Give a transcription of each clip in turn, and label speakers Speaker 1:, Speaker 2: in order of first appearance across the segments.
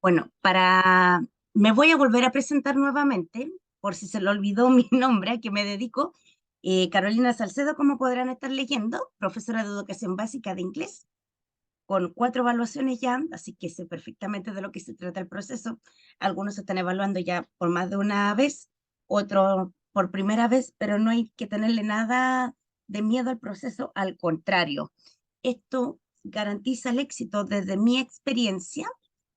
Speaker 1: Bueno, me voy a volver a presentar nuevamente, por si se le olvidó mi nombre, a que me dedico. Carolina Salcedo, como podrán estar leyendo, profesora de educación básica de inglés, con 4 evaluaciones ya, así que sé perfectamente de lo que se trata el proceso. Algunos se están evaluando ya por más de una vez, otros por primera vez, pero no hay que tenerle nada de miedo al proceso, al contrario. Esto garantiza el éxito desde mi experiencia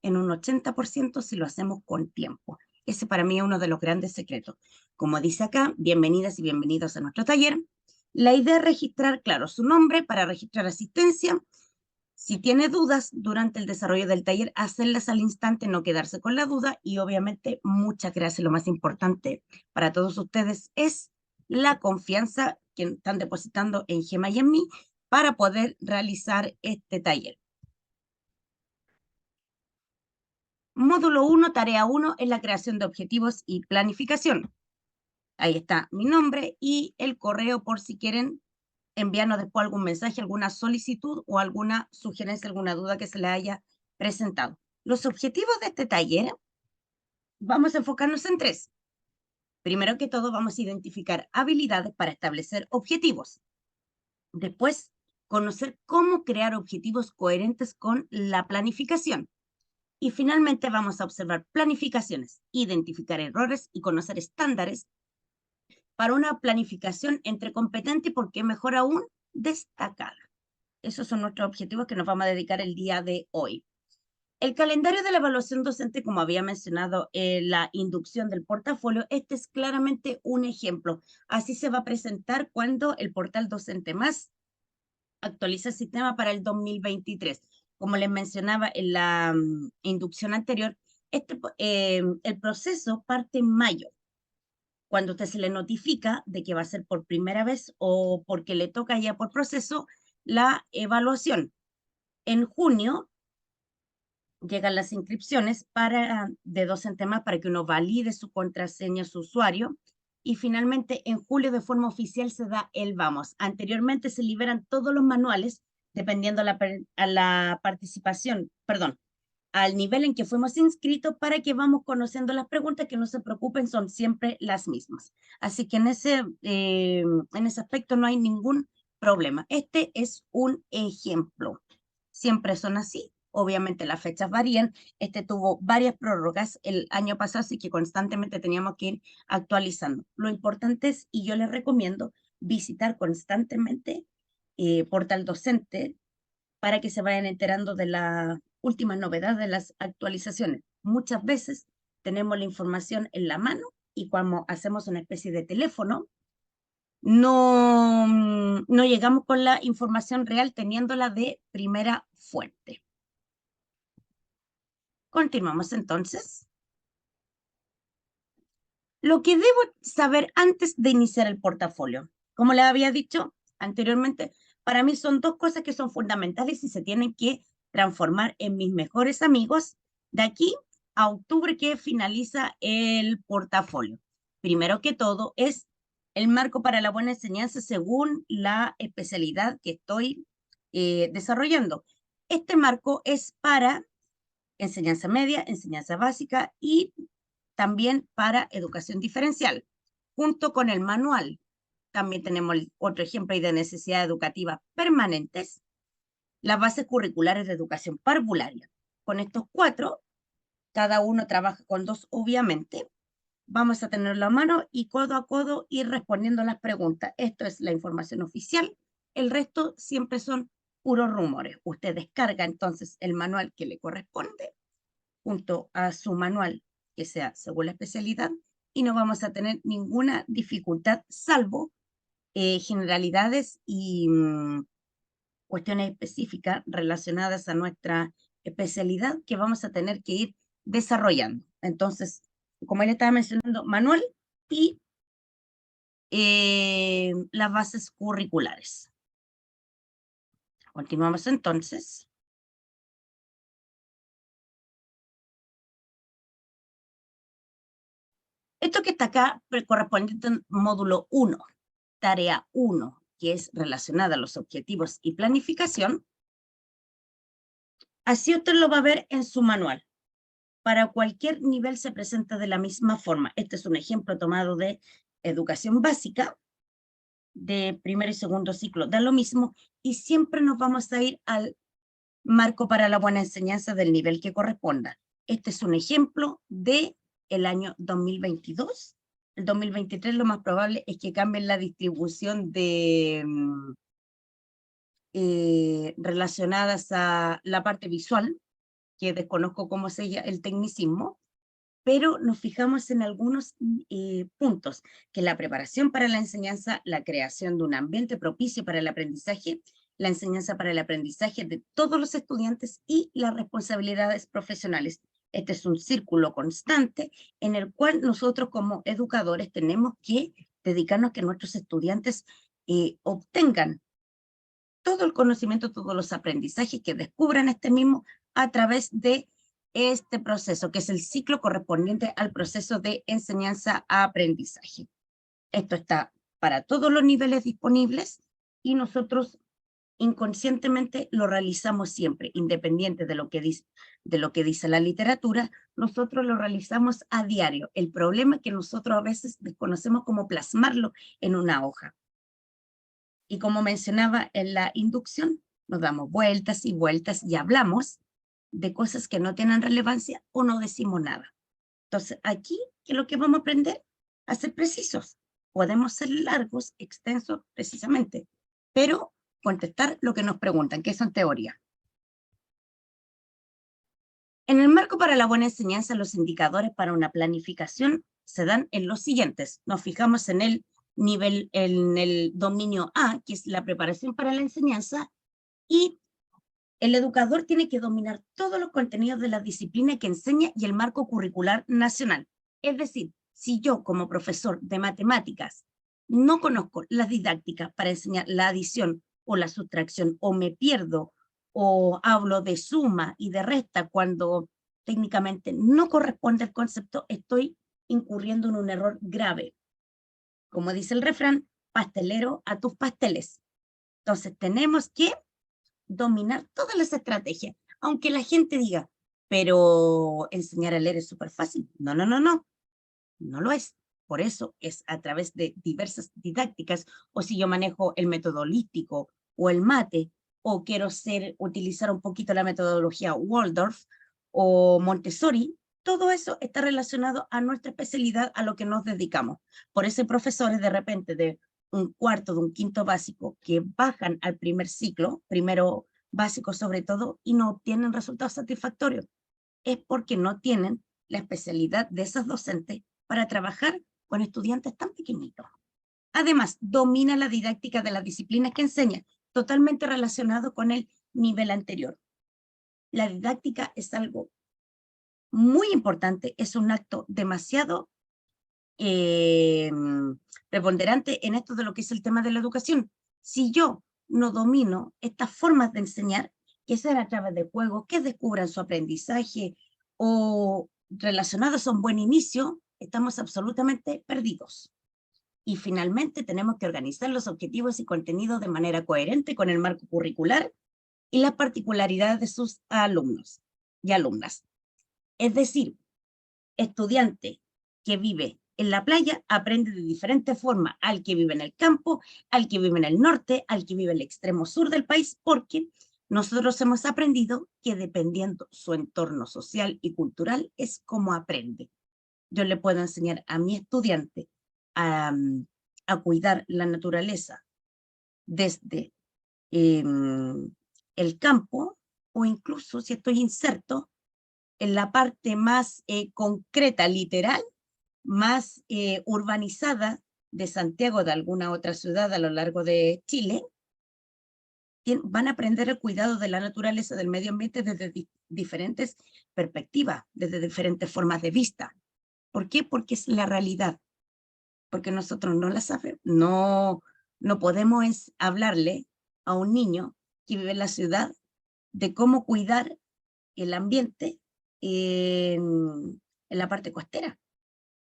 Speaker 1: en un 80% si lo hacemos con tiempo. Ese para mí es uno de los grandes secretos. Como dice acá, bienvenidas y bienvenidos a nuestro taller. La idea es registrar, claro, su nombre para registrar asistencia. Si tiene dudas durante el desarrollo del taller, hacerlas al instante, no quedarse con la duda y obviamente muchas gracias. Lo más importante para todos ustedes es la confianza que están depositando en Gema y en mí para poder realizar este taller. Módulo 1, tarea 1 es la creación de objetivos y planificación. Ahí está mi nombre y el correo por si quieren enviarnos después algún mensaje, alguna solicitud o alguna sugerencia, alguna duda que se le haya presentado. Los objetivos de este taller, vamos a enfocarnos en 3. Primero que todo, vamos a identificar habilidades para establecer objetivos. Después, conocer cómo crear objetivos coherentes con la planificación. Y finalmente vamos a observar planificaciones, identificar errores y conocer estándares para una planificación entre competente y, por qué mejor aún, destacada. Esos son nuestros objetivos que nos vamos a dedicar el día de hoy. El calendario de la evaluación docente, como había mencionado en la inducción del portafolio, este es claramente un ejemplo. Así se va a presentar cuando el portal Docente Más actualiza el sistema para el 2023. Como les mencionaba en la inducción anterior, el proceso parte en mayo, cuando usted se le notifica de que va a ser por primera vez o porque le toca ya por proceso la evaluación. En junio llegan las inscripciones de docente más para que uno valide su contraseña, su usuario. Y finalmente, en julio, de forma oficial, se da el vamos. Anteriormente se liberan todos los manuales, dependiendo a la participación, perdón, al nivel en que fuimos inscritos, para que vamos conociendo las preguntas, que no se preocupen, son siempre las mismas. Así que en ese aspecto no hay ningún problema. Este es un ejemplo. Siempre son así. Obviamente las fechas varían. Este tuvo varias prórrogas el año pasado, así que constantemente teníamos que ir actualizando. Lo importante es, y yo les recomiendo, visitar constantemente Portal Docente para que se vayan enterando de la última novedad de las actualizaciones. Muchas veces tenemos la información en la mano y cuando hacemos una especie de teléfono, no llegamos con la información real teniéndola de primera fuente. Continuamos entonces. Lo que debo saber antes de iniciar el portafolio. Como les había dicho anteriormente, para mí son 2 cosas que son fundamentales y se tienen que transformar en mis mejores amigos de aquí a octubre, que finaliza el portafolio. Primero que todo es el marco para la buena enseñanza según la especialidad que estoy desarrollando. Este marco es para enseñanza media, enseñanza básica y también para educación diferencial. Junto con el manual, también tenemos otro ejemplo de necesidades educativas permanentes, las bases curriculares de educación parvularia. Con estos 4, cada uno trabaja con 2, obviamente. Vamos a tenerlo a mano y codo a codo ir respondiendo las preguntas. Esto es la información oficial. El resto siempre son puros rumores. Usted descarga entonces el manual que le corresponde junto a su manual, que sea según la especialidad, y no vamos a tener ninguna dificultad, salvo generalidades y cuestiones específicas relacionadas a nuestra especialidad que vamos a tener que ir desarrollando. Entonces, como él estaba mencionando, manual y las bases curriculares. Continuamos entonces. Esto que está acá correspondiente al módulo 1, tarea 1, que es relacionada a los objetivos y planificación. Así usted lo va a ver en su manual. para cualquier nivel se presenta de la misma forma. Este es un ejemplo tomado de educación básica, de primer y segundo ciclo, da lo mismo, y siempre nos vamos a ir al marco para la buena enseñanza del nivel que corresponda. Este es un ejemplo de el año 2022. El 2023 lo más probable es que cambien la distribución de relacionadas a la parte visual, que desconozco cómo se llama el tecnicismo, pero nos fijamos en algunos puntos, que la preparación para la enseñanza, la creación de un ambiente propicio para el aprendizaje, la enseñanza para el aprendizaje de todos los estudiantes y las responsabilidades profesionales. Este es un círculo constante en el cual nosotros como educadores tenemos que dedicarnos a que nuestros estudiantes obtengan todo el conocimiento, todos los aprendizajes, que descubran este mismo a través de este proceso, que es el ciclo correspondiente al proceso de enseñanza-aprendizaje. Esto está para todos los niveles disponibles y nosotros inconscientemente lo realizamos siempre, independiente de lo que dice la literatura, nosotros lo realizamos a diario. El problema es que nosotros a veces desconocemos cómo plasmarlo en una hoja. Y como mencionaba en la inducción, nos damos vueltas y vueltas y hablamos de cosas que no tienen relevancia o no decimos nada. Entonces, aquí, ¿qué es lo que vamos a aprender? A ser precisos. Podemos ser largos, extensos, precisamente, pero contestar lo que nos preguntan, que son teoría. En el marco para la buena enseñanza, los indicadores para una planificación se dan en los siguientes. Nos fijamos en el nivel, en el dominio A, que es la preparación para la enseñanza, y el educador tiene que dominar todos los contenidos de la disciplina que enseña y el marco curricular nacional. Es decir, si yo como profesor de matemáticas no conozco las didácticas para enseñar la adición o la sustracción, o me pierdo, o hablo de suma y de resta cuando técnicamente no corresponde al concepto, estoy incurriendo en un error grave. Como dice el refrán, pastelero a tus pasteles. Entonces tenemos que dominar todas las estrategias, aunque la gente diga, pero enseñar a leer es súper fácil. No, no, no, no, no lo es. Por eso es a través de diversas didácticas, o si yo manejo el método holístico o el mate, o quiero utilizar un poquito la metodología Waldorf o Montessori, todo eso está relacionado a nuestra especialidad, a lo que nos dedicamos. Por eso hay profesores de repente de un cuarto, de un quinto básico, que bajan al primer ciclo, primero básico sobre todo, y no obtienen resultados satisfactorios. Es porque no tienen la especialidad de esos docentes para trabajar con estudiantes tan pequeñitos. Además, domina la didáctica de las disciplinas que enseña, totalmente relacionado con el nivel anterior. La didáctica es algo muy importante, es un acto demasiado preponderante en esto de lo que es el tema de la educación. Si yo no domino estas formas de enseñar, que sean a través de juegos, que descubran su aprendizaje o relacionados a un buen inicio, estamos absolutamente perdidos. Y finalmente tenemos que organizar los objetivos y contenidos de manera coherente con el marco curricular y las particularidades de sus alumnos y alumnas. Es decir, estudiante que vive en la playa aprende de diferente forma al que vive en el campo, al que vive en el norte, al que vive en el extremo sur del país, porque nosotros hemos aprendido que dependiendo su entorno social y cultural es como aprende. Yo le puedo enseñar a mi estudiante a cuidar la naturaleza desde el campo, o incluso si estoy inserto en la parte más concreta, literal, más urbanizada de Santiago, de alguna otra ciudad a lo largo de Chile, van a aprender el cuidado de la naturaleza, del medio ambiente desde diferentes perspectivas, desde diferentes formas de vista. ¿Por qué? Porque es la realidad. Porque nosotros no la sabemos, no podemos hablarle a un niño que vive en la ciudad de cómo cuidar el ambiente en la parte costera.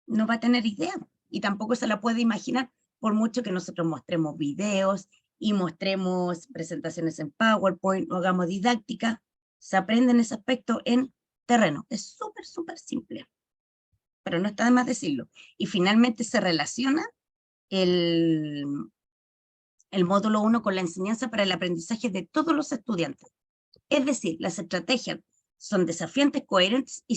Speaker 1: No va a tener idea y tampoco se la puede imaginar, por mucho que nosotros mostremos videos y mostremos presentaciones en PowerPoint o hagamos didáctica. Se aprende en ese aspecto en terreno. Es súper, súper simple, pero no está de más decirlo. Y finalmente se relaciona el módulo 1 con la enseñanza para el aprendizaje de todos los estudiantes. Es decir, las estrategias son desafiantes, coherentes y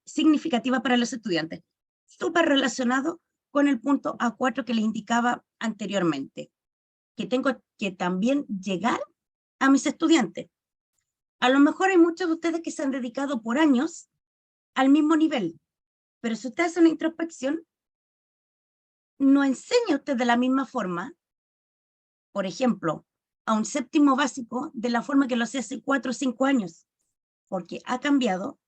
Speaker 1: significativas para los estudiantes. Súper relacionado con el punto A4 que les indicaba anteriormente, que tengo que también llegar a mis estudiantes. A lo mejor hay muchos de ustedes que se han dedicado por años al mismo nivel, pero si usted hace una introspección, no enseña usted de la misma forma, por ejemplo, a un séptimo básico de la forma que lo hacía hace 4 o 5 años, porque ha cambiado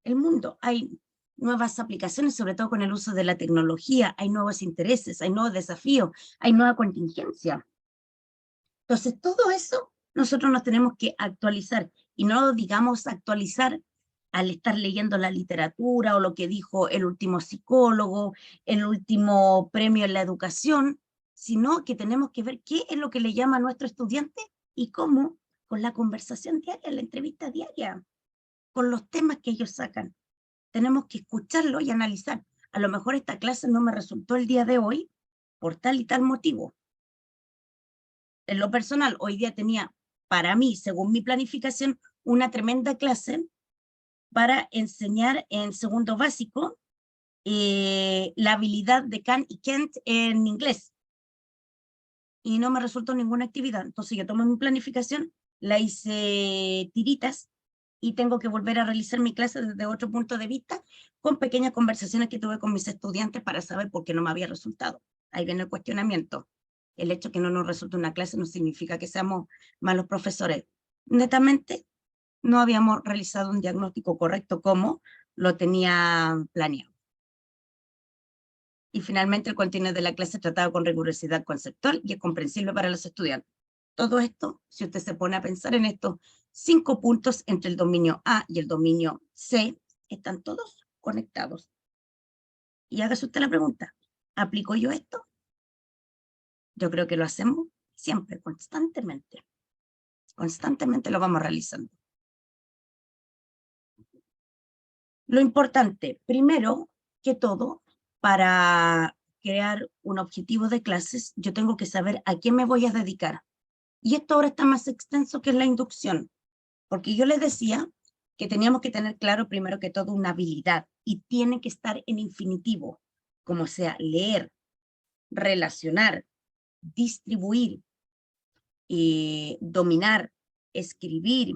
Speaker 1: el mundo. Hay nuevas aplicaciones, sobre todo con el uso de la tecnología, hay nuevos intereses, hay nuevos desafíos, hay nueva contingencia. Entonces, todo eso nosotros nos tenemos que actualizar, y no digamos actualizar al estar leyendo la literatura o lo que dijo el último psicólogo, el último premio en la educación, sino que tenemos que ver qué es lo que le llama a nuestro estudiante y cómo con la conversación diaria, la entrevista diaria, con los temas que ellos sacan. Tenemos que escucharlo y analizar. A lo mejor esta clase no me resultó el día de hoy por tal y tal motivo. En lo personal, hoy día tenía, para mí, según mi planificación, una tremenda clase para enseñar en segundo básico la habilidad de Can y Kent en inglés. Y no me resultó ninguna actividad. Entonces yo tomé mi planificación, la hice tiritas y tengo que volver a realizar mi clase desde otro punto de vista, con pequeñas conversaciones que tuve con mis estudiantes para saber por qué no me había resultado. Ahí viene el cuestionamiento. El hecho de que no nos resulte una clase no significa que seamos malos profesores. Netamente, no habíamos realizado un diagnóstico correcto como lo tenía planeado. Y finalmente, el contenido de la clase tratado con rigurosidad conceptual y es comprensible para los estudiantes. Todo esto, si usted se pone a pensar en estos 5 puntos entre el dominio A y el dominio C, están todos conectados. Y hágase usted la pregunta, ¿aplico yo esto? Yo creo que lo hacemos siempre, constantemente. Constantemente lo vamos realizando. Lo importante, primero que todo, para crear un objetivo de clases, yo tengo que saber a qué me voy a dedicar. Y esto ahora está más extenso que en la inducción, porque yo les decía que teníamos que tener claro primero que todo una habilidad y tiene que estar en infinitivo, como sea leer, relacionar, distribuir, dominar, escribir,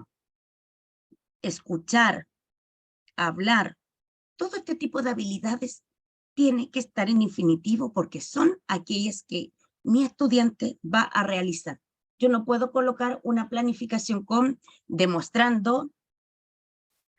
Speaker 1: escuchar, hablar. Todo este tipo de habilidades tiene que estar en infinitivo porque son aquellas que mi estudiante va a realizar. Yo no puedo colocar una planificación con demostrando,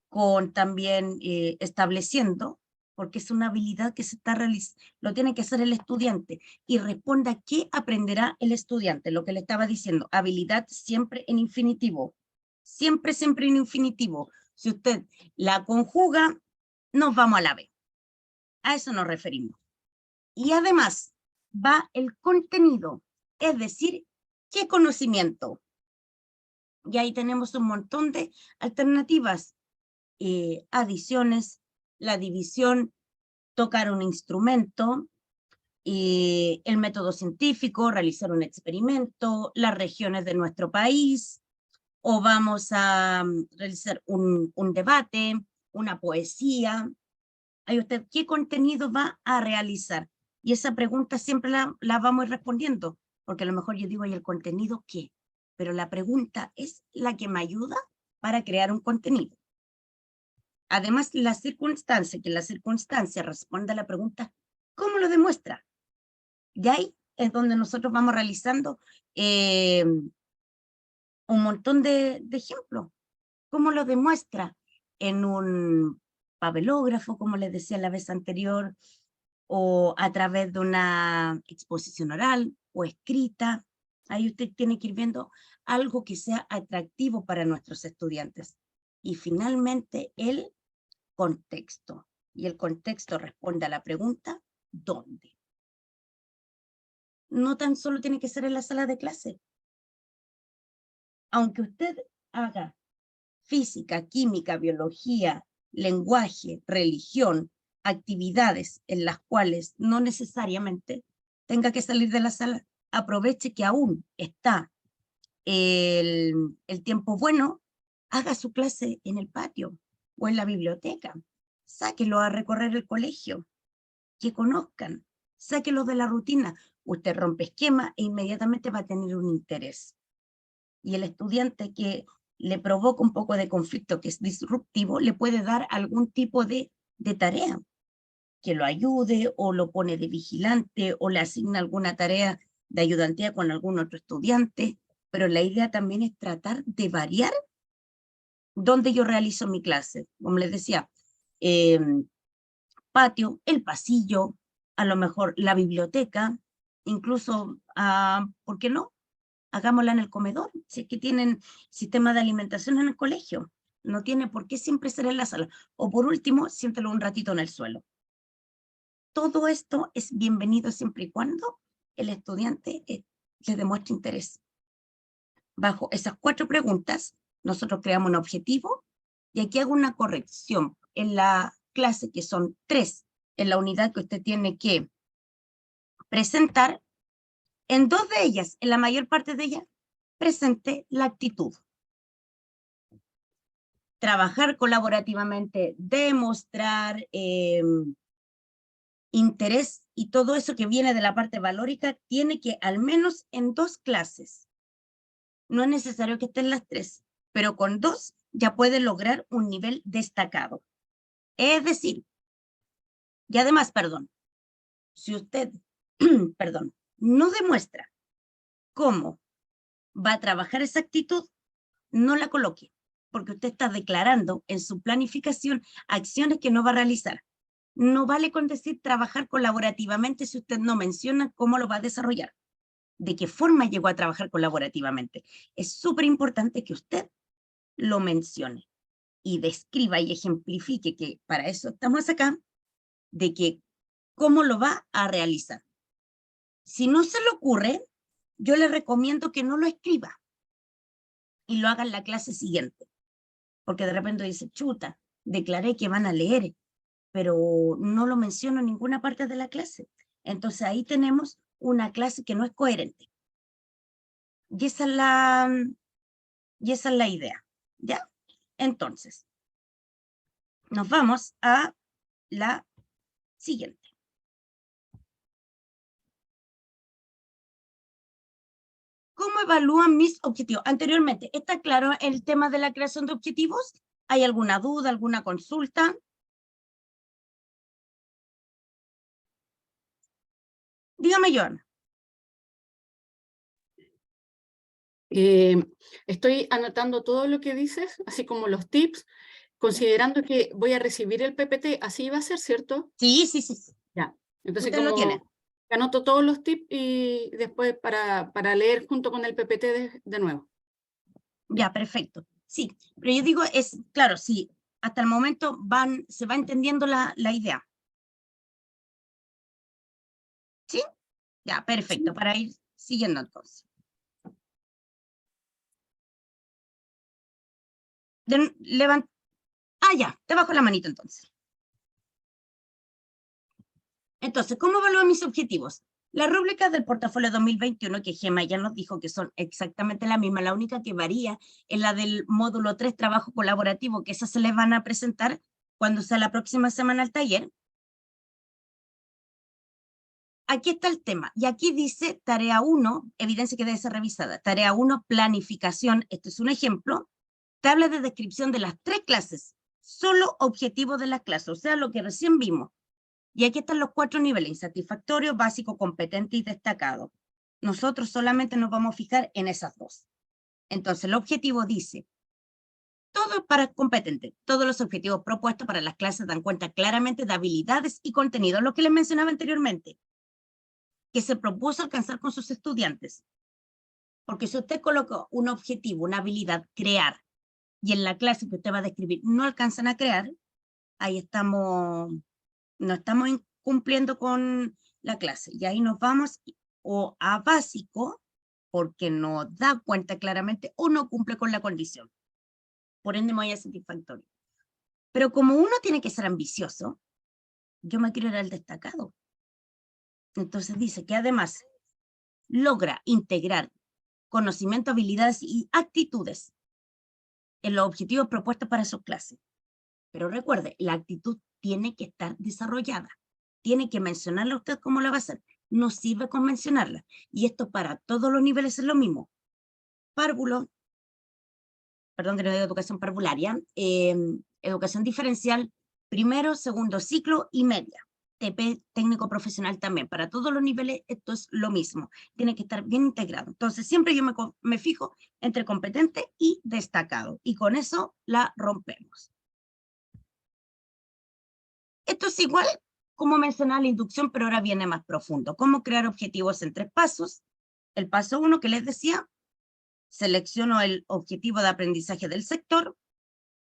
Speaker 1: con también estableciendo, porque es una habilidad que se está realizando, lo tiene que hacer el estudiante y responda qué aprenderá el estudiante, lo que le estaba diciendo, habilidad siempre en infinitivo, siempre, siempre en infinitivo. Si usted la conjuga, nos vamos a la B. A eso nos referimos. Y además va el contenido, es decir, qué conocimiento. Y ahí tenemos un montón de alternativas, adiciones, la división, tocar un instrumento, el método científico, realizar un experimento, las regiones de nuestro país, o vamos a realizar un debate, una poesía. Ahí usted, ¿qué contenido va a realizar? Y esa pregunta siempre la vamos a ir respondiendo, porque a lo mejor yo digo, ¿y el contenido qué? Pero la pregunta es la que me ayuda para crear un contenido. Además, que la circunstancia responda a la pregunta, ¿cómo lo demuestra? Y ahí es donde nosotros vamos realizando un montón de ejemplos. ¿Cómo lo demuestra? En un papelógrafo, como les decía la vez anterior, o a través de una exposición oral o escrita. Ahí usted tiene que ir viendo algo que sea atractivo para nuestros estudiantes. Y finalmente, el contexto. Y el contexto responde a la pregunta, ¿dónde? No tan solo tiene que ser en la sala de clase. Aunque usted haga física, química, biología, lenguaje, religión, actividades en las cuales no necesariamente tenga que salir de la sala, aproveche que aún está el tiempo bueno, haga su clase en el patio o en la biblioteca, sáquelo a recorrer el colegio, que conozcan, sáquelo de la rutina. Usted rompe esquema e inmediatamente va a tener un interés. Y el estudiante que le provoca un poco de conflicto, que es disruptivo, le puede dar algún tipo de tarea que lo ayude o lo pone de vigilante o le asigna alguna tarea de ayudantía con algún otro estudiante, pero la idea también es tratar de variar donde yo realizo mi clase. Como les decía, patio, el pasillo, a lo mejor la biblioteca, incluso, ¿por qué no? Hagámosla en el comedor, si es que tienen sistema de alimentación en el colegio. No tiene por qué siempre ser en la sala. O por último, siéntelo un ratito en el suelo. Todo esto es bienvenido siempre y cuando el estudiante le demuestre interés. Bajo esas 4 preguntas, nosotros creamos un objetivo y aquí hago una corrección. En la clase, que son 3, en la unidad que usted tiene que presentar, en 2 de ellas, en la mayor parte de ellas, presente la actitud. Trabajar colaborativamente, demostrar interés y todo eso que viene de la parte valórica tiene que al menos en 2 clases. No es necesario que estén las 3, pero con 2 ya puede lograr un nivel destacado. Es decir, y además, perdón, si usted, perdón, no demuestra cómo va a trabajar esa actitud, no la coloque, porque usted está declarando en su planificación acciones que no va a realizar. No vale con decir trabajar colaborativamente si usted no menciona cómo lo va a desarrollar, de qué forma llegó a trabajar colaborativamente. Es súper importante que usted lo mencione y describa y ejemplifique, que para eso estamos acá, de que cómo lo va a realizar. Si no se le ocurre, yo le recomiendo que no lo escriba y lo haga en la clase siguiente, porque de repente dice, chuta, declaré que van a leer, pero no lo menciono en ninguna parte de la clase. Entonces ahí tenemos una clase que no es coherente. Y esa es la idea, ¿ya? Entonces, nos vamos a la siguiente. ¿Cómo evalúan mis objetivos? Anteriormente, ¿está claro el tema de la creación de objetivos? ¿Hay alguna duda, alguna consulta? Dígame, Joana.
Speaker 2: Estoy anotando todo lo que dices, así como los tips, considerando que voy a recibir el PPT, así va a ser, ¿cierto?
Speaker 1: Sí, sí, sí, sí.
Speaker 2: Ya. Entonces,
Speaker 1: Usted lo tiene.
Speaker 2: como anoto todos los tips y después para leer junto con el PPT de nuevo.
Speaker 1: Ya, perfecto. Sí, pero yo digo, es claro, sí, hasta el momento se va entendiendo la idea. ¿Sí? Ya, perfecto,
Speaker 2: Sí.
Speaker 1: para ir siguiendo entonces. Levanta. Ya, te bajo la manito entonces. Entonces, ¿cómo evalúo mis objetivos? Las rúbricas del portafolio 2021, que Gemma ya nos dijo que son exactamente la misma, la única que varía es la del módulo 3, trabajo colaborativo, que esas se les van a presentar cuando sea la próxima semana al taller. Aquí está el tema, y aquí dice tarea 1, evidencia que debe ser revisada. Tarea 1, planificación, este es un ejemplo. Tabla de descripción de las 3 clases, solo objetivo de las clases, o sea, lo que recién vimos. Y aquí están los 4 niveles, insatisfactorio, básico, competente y destacado. Nosotros solamente nos vamos a fijar en esas 2. Entonces, el objetivo dice, todo para competente, todos los objetivos propuestos para las clases dan cuenta claramente de habilidades y contenido, lo que les mencionaba anteriormente, que se propuso alcanzar con sus estudiantes. Porque si usted coloca un objetivo, una habilidad, crear, y en la clase que usted va a describir no alcanzan a crear, ahí no estamos cumpliendo con la clase. Y ahí nos vamos o a básico, porque no da cuenta claramente, o no cumple con la condición. por ende me voy a satisfactorio. Pero como uno tiene que ser ambicioso, yo me quiero ir al destacado. Entonces dice que además logra integrar conocimiento, habilidades y actitudes en los objetivos propuestos para su clase. Pero recuerde, la actitud tiene que estar desarrollada. Tiene que mencionarla usted cómo la va a hacer. No sirve con mencionarla. Y esto para todos los niveles es lo mismo. Párvulo, perdón que no digo educación parvularia, educación diferencial, primero, segundo ciclo y media. TP técnico profesional también. Para todos los niveles esto es lo mismo. Tiene que estar bien integrado. Entonces siempre yo me fijo entre competente y destacado. Y con eso la rompemos. Esto es igual como mencionaba la inducción, pero ahora viene más profundo. ¿Cómo crear objetivos en 3 pasos? El paso 1 que les decía, selecciono el objetivo de aprendizaje del sector.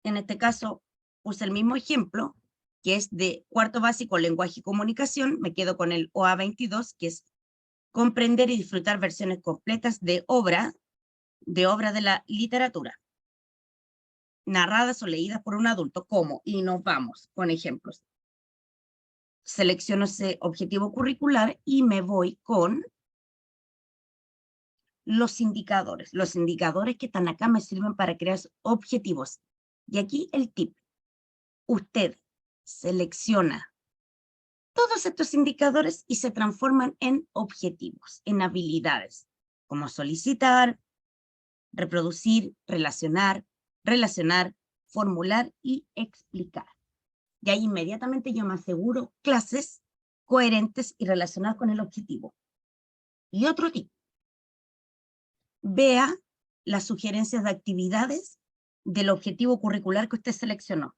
Speaker 1: En este caso, puse el mismo ejemplo, que es de cuarto básico, lenguaje y comunicación. Me quedo con el OA22, que es comprender y disfrutar versiones completas de obra de la literatura, narradas o leídas por un adulto. ¿Cómo? Y nos vamos con ejemplos. Selecciono ese objetivo curricular y me voy con los indicadores. Los indicadores que están acá me sirven para crear objetivos. Y aquí el tip. Usted selecciona todos estos indicadores y se transforman en objetivos, en habilidades, como solicitar, reproducir, relacionar, formular y explicar. Y ahí inmediatamente yo me aseguro clases coherentes y relacionadas con el objetivo. Y otro tip. Vea las sugerencias de actividades del objetivo curricular que usted seleccionó,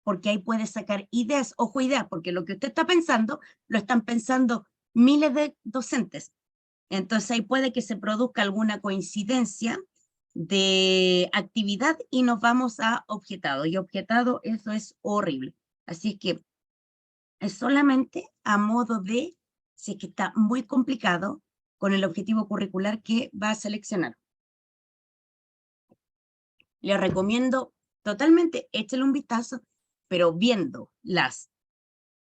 Speaker 1: porque ahí puede sacar ideas, ojo, ideas, porque lo que usted está pensando, lo están pensando miles de docentes. Entonces ahí puede que se produzca alguna coincidencia de actividad y nos vamos a objetado. Y objetado, eso es horrible. Así que es solamente a modo de, si es que está muy complicado, con el objetivo curricular que va a seleccionar. Le recomiendo totalmente, échale un vistazo, pero viendo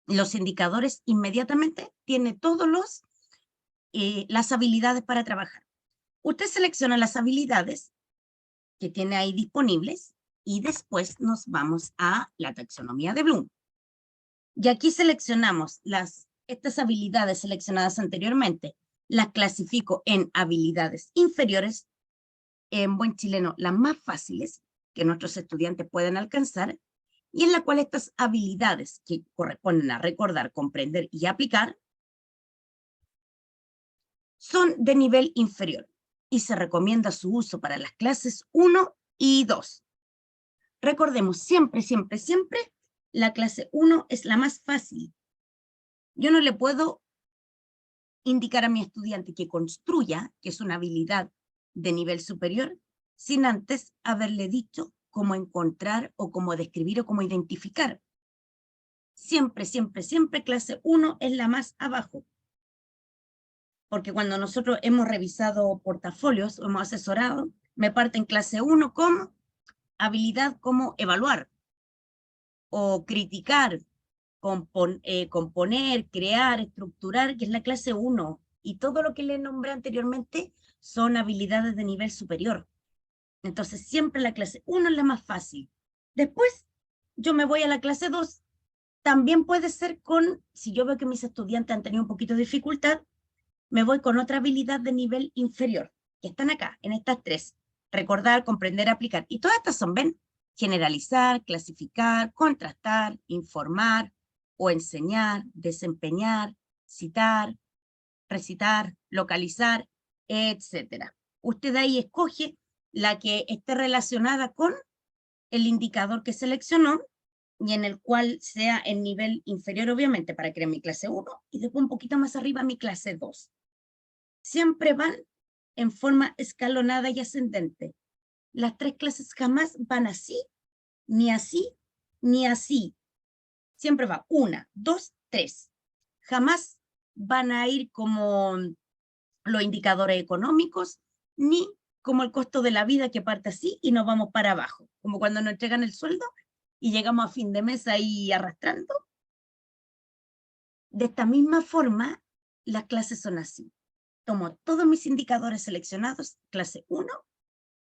Speaker 1: los indicadores inmediatamente, tiene todos las habilidades para trabajar. Usted selecciona las habilidades que tiene ahí disponibles y después nos vamos a la taxonomía de Bloom. Y aquí seleccionamos estas habilidades seleccionadas anteriormente, las clasifico en habilidades inferiores, en buen chileno, las más fáciles que nuestros estudiantes pueden alcanzar, y en la cual estas habilidades que corresponden a recordar, comprender y aplicar son de nivel inferior y se recomienda su uso para las clases 1 y 2. Recordemos, siempre, siempre, siempre, la clase 1 es la más fácil. Yo no le puedo indicar a mi estudiante que construya, que es una habilidad de nivel superior, sin antes haberle dicho cómo encontrar o cómo describir o cómo identificar. Siempre, siempre, siempre clase 1 es la más abajo. Porque cuando nosotros hemos revisado portafolios o hemos asesorado, me parte en clase 1 como habilidad como evaluar o criticar, componer, crear, estructurar, que es la clase 1. Y todo lo que le nombré anteriormente son habilidades de nivel superior. Entonces, siempre la clase 1 es la más fácil. Después, yo me voy a la clase 2. También puede ser si yo veo que mis estudiantes han tenido un poquito de dificultad, me voy con otra habilidad de nivel inferior, que están acá, en estas 3. Recordar, comprender, aplicar. Y todas estas son, ¿ven? Generalizar, clasificar, contrastar, informar o enseñar, desempeñar, citar, recitar, localizar, etc. Usted ahí escoge la que esté relacionada con el indicador que seleccionó y en el cual sea el nivel inferior, obviamente, para crear mi clase 1 y después un poquito más arriba mi clase 2. Siempre van en forma escalonada y ascendente. Las 3 clases jamás van así, ni así, ni así. Siempre va 1, 2, 3. Jamás van a ir como los indicadores económicos, ni como el costo de la vida que parte así y nos vamos para abajo, como cuando nos entregan el sueldo y llegamos a fin de mes ahí arrastrando. De esta misma forma, las clases son así. Tomo todos mis indicadores seleccionados, clase 1,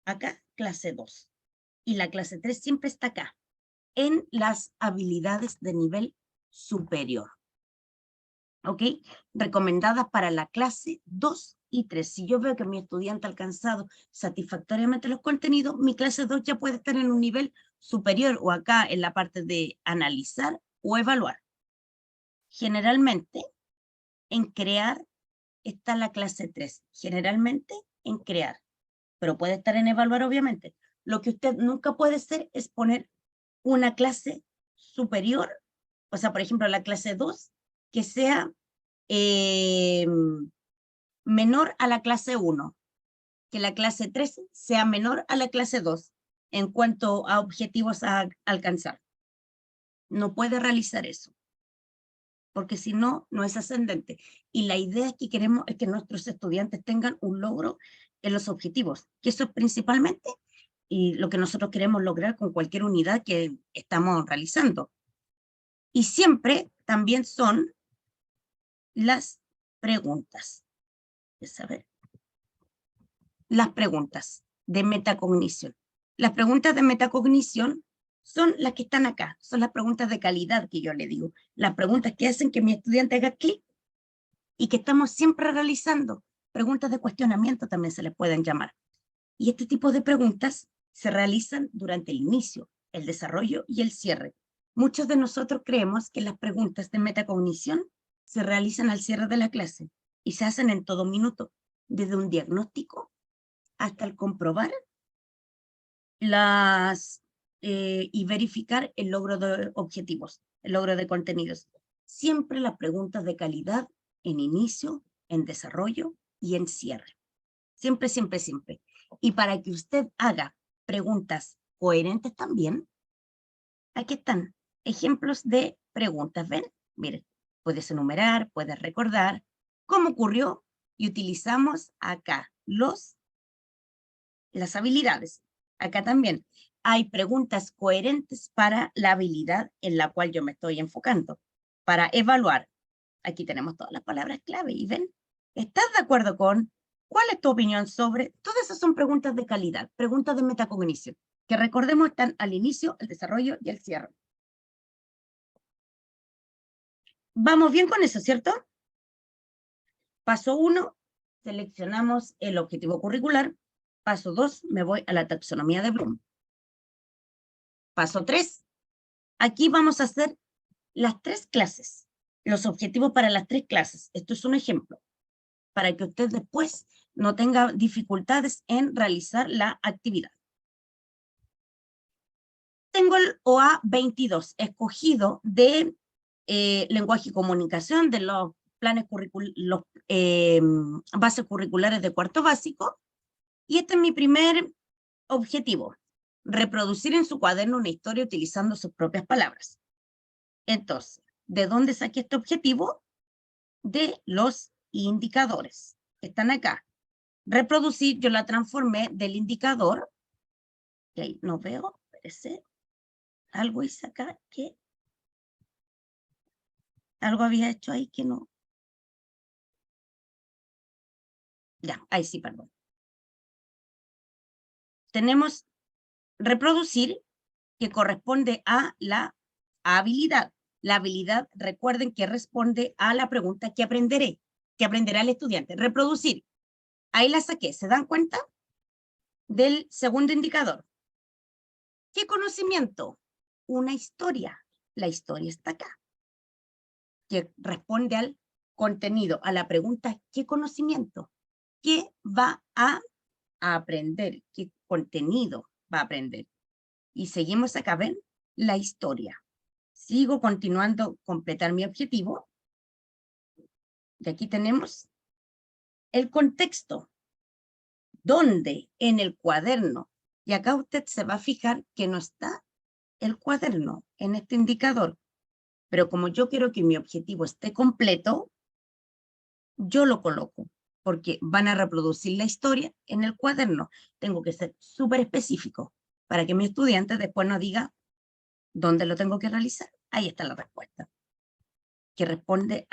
Speaker 1: acá, clase 2. Y la clase 3 siempre está acá, en las habilidades de nivel superior. ¿Ok? Recomendadas para la clase 2 y 3. Si yo veo que mi estudiante ha alcanzado satisfactoriamente los contenidos, mi clase 2 ya puede estar en un nivel superior o acá en la parte de analizar o evaluar. Generalmente, en crear está la clase 3. Generalmente, en crear. Pero puede estar en evaluar, obviamente. Lo que usted nunca puede hacer es poner una clase superior, o sea, por ejemplo, la clase 2, que sea menor a la clase 1, que la clase 3 sea menor a la clase 2 en cuanto a objetivos a alcanzar. No puede realizar eso, porque si no, no es ascendente. Y la idea que queremos es que nuestros estudiantes tengan un logro en los objetivos, que eso es principalmente y lo que nosotros queremos lograr con cualquier unidad que estamos realizando. Y siempre también son las preguntas. A ver. Las preguntas de metacognición. Las preguntas de metacognición son las que están acá, son las preguntas de calidad que yo le digo, las preguntas que hacen que mi estudiante haga clic y que estamos siempre realizando. Preguntas de cuestionamiento también se les pueden llamar. Y este tipo de preguntas se realizan durante el inicio, el desarrollo y el cierre. Muchos de nosotros creemos que las preguntas de metacognición se realizan al cierre de la clase y se hacen en todo minuto, desde un diagnóstico hasta el comprobar y verificar el logro de objetivos, el logro de contenidos. Siempre las preguntas de calidad en inicio, en desarrollo y en cierre. Siempre, siempre, siempre. Y para que usted haga preguntas coherentes también, aquí están ejemplos de preguntas. ¿Ven? Miren, puedes enumerar, puedes recordar cómo ocurrió y utilizamos acá las habilidades. Acá también hay preguntas coherentes para la habilidad en la cual yo me estoy enfocando. Para evaluar, aquí tenemos todas las palabras clave y ven, ¿estás de acuerdo con? ¿Cuál es tu opinión sobre? Todas esas son preguntas de calidad, preguntas de metacognición, que recordemos están al inicio, el desarrollo y el cierre. Vamos bien con eso, ¿cierto? Paso 1, seleccionamos el objetivo curricular. Paso 2, me voy a la taxonomía de Bloom. Paso 3, aquí vamos a hacer las 3 clases, los objetivos para las 3 clases. Esto es un ejemplo, para que usted después no tenga dificultades en realizar la actividad. Tengo el OA 22, escogido de lenguaje y comunicación, de los planes curriculares, bases curriculares de cuarto básico, y este es mi primer objetivo, reproducir en su cuaderno una historia utilizando sus propias palabras. Entonces, ¿de dónde saqué este objetivo? De los indicadores que están acá. Reproducir, yo la transformé del indicador, que ahí no veo, parece, algo hice acá que, algo había hecho ahí que no. Ya, ahí sí, perdón. Tenemos reproducir, que corresponde a la habilidad. La habilidad, recuerden que responde a la pregunta que aprenderé, que aprenderá el estudiante. Reproducir. Ahí la saqué. ¿Se dan cuenta? Del segundo indicador. ¿Qué conocimiento? Una historia. La historia está acá. Que responde al contenido, a la pregunta, ¿qué conocimiento? ¿Qué va a aprender? ¿Qué contenido va a aprender? Y seguimos acá, ¿ven? La historia. Sigo continuando completar mi objetivo. Y aquí tenemos el contexto, donde en el cuaderno, y acá usted se va a fijar que no está el cuaderno en este indicador, pero como yo quiero que mi objetivo esté completo, yo lo coloco, porque van a reproducir la historia en el cuaderno. Tengo que ser súper específico para que mi estudiante después no diga dónde lo tengo que realizar. Ahí está la respuesta, que responde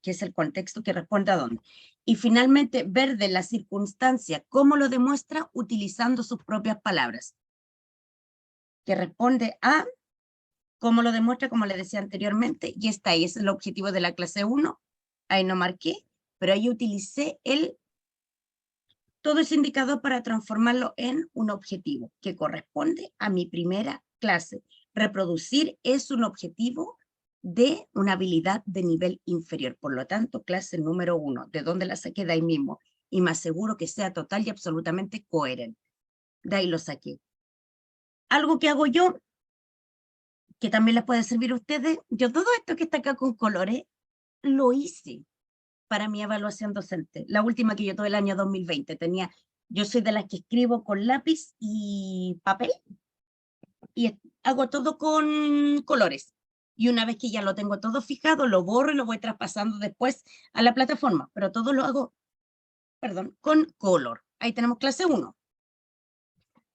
Speaker 1: que es el contexto que responde a dónde. Y finalmente, ver de la circunstancia cómo lo demuestra utilizando sus propias palabras, que responde a cómo lo demuestra, como le decía anteriormente, y está ahí, ese es el objetivo de la clase 1, ahí no marqué, pero ahí utilicé todo ese indicador para transformarlo en un objetivo que corresponde a mi primera clase. Reproducir es un objetivo de una habilidad de nivel inferior. Por lo tanto, clase número 1, ¿de dónde la saqué? De ahí mismo. Y me aseguro que sea total y absolutamente coherente. De ahí lo saqué. Algo que hago yo, que también les puede servir a ustedes, yo todo esto que está acá con colores, lo hice para mi evaluación docente. La última que yo tuve el año 2020 yo soy de las que escribo con lápiz y papel y hago todo con colores. Y una vez que ya lo tengo todo fijado, lo borro y lo voy traspasando después a la plataforma, pero todo lo hago, perdón, con color. Ahí tenemos clase 1.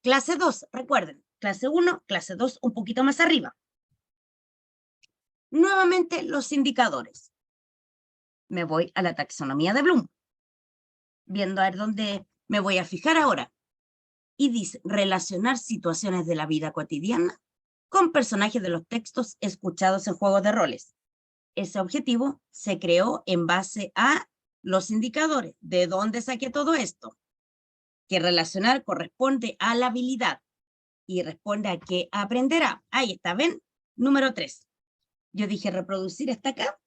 Speaker 1: Clase 2, recuerden, clase 1, clase 2, un poquito más arriba. Nuevamente los indicadores. Me voy a la taxonomía de Bloom, viendo a ver dónde me voy a fijar ahora. Y dice, relacionar situaciones de la vida cotidiana con personajes de los textos escuchados en juegos de roles. Ese objetivo se creó en base a los indicadores. ¿De dónde saqué todo esto? Que relacionar corresponde a la habilidad y responde a que aprenderá. Ahí está, ¿ven? Número 3. Yo dije reproducir hasta acá.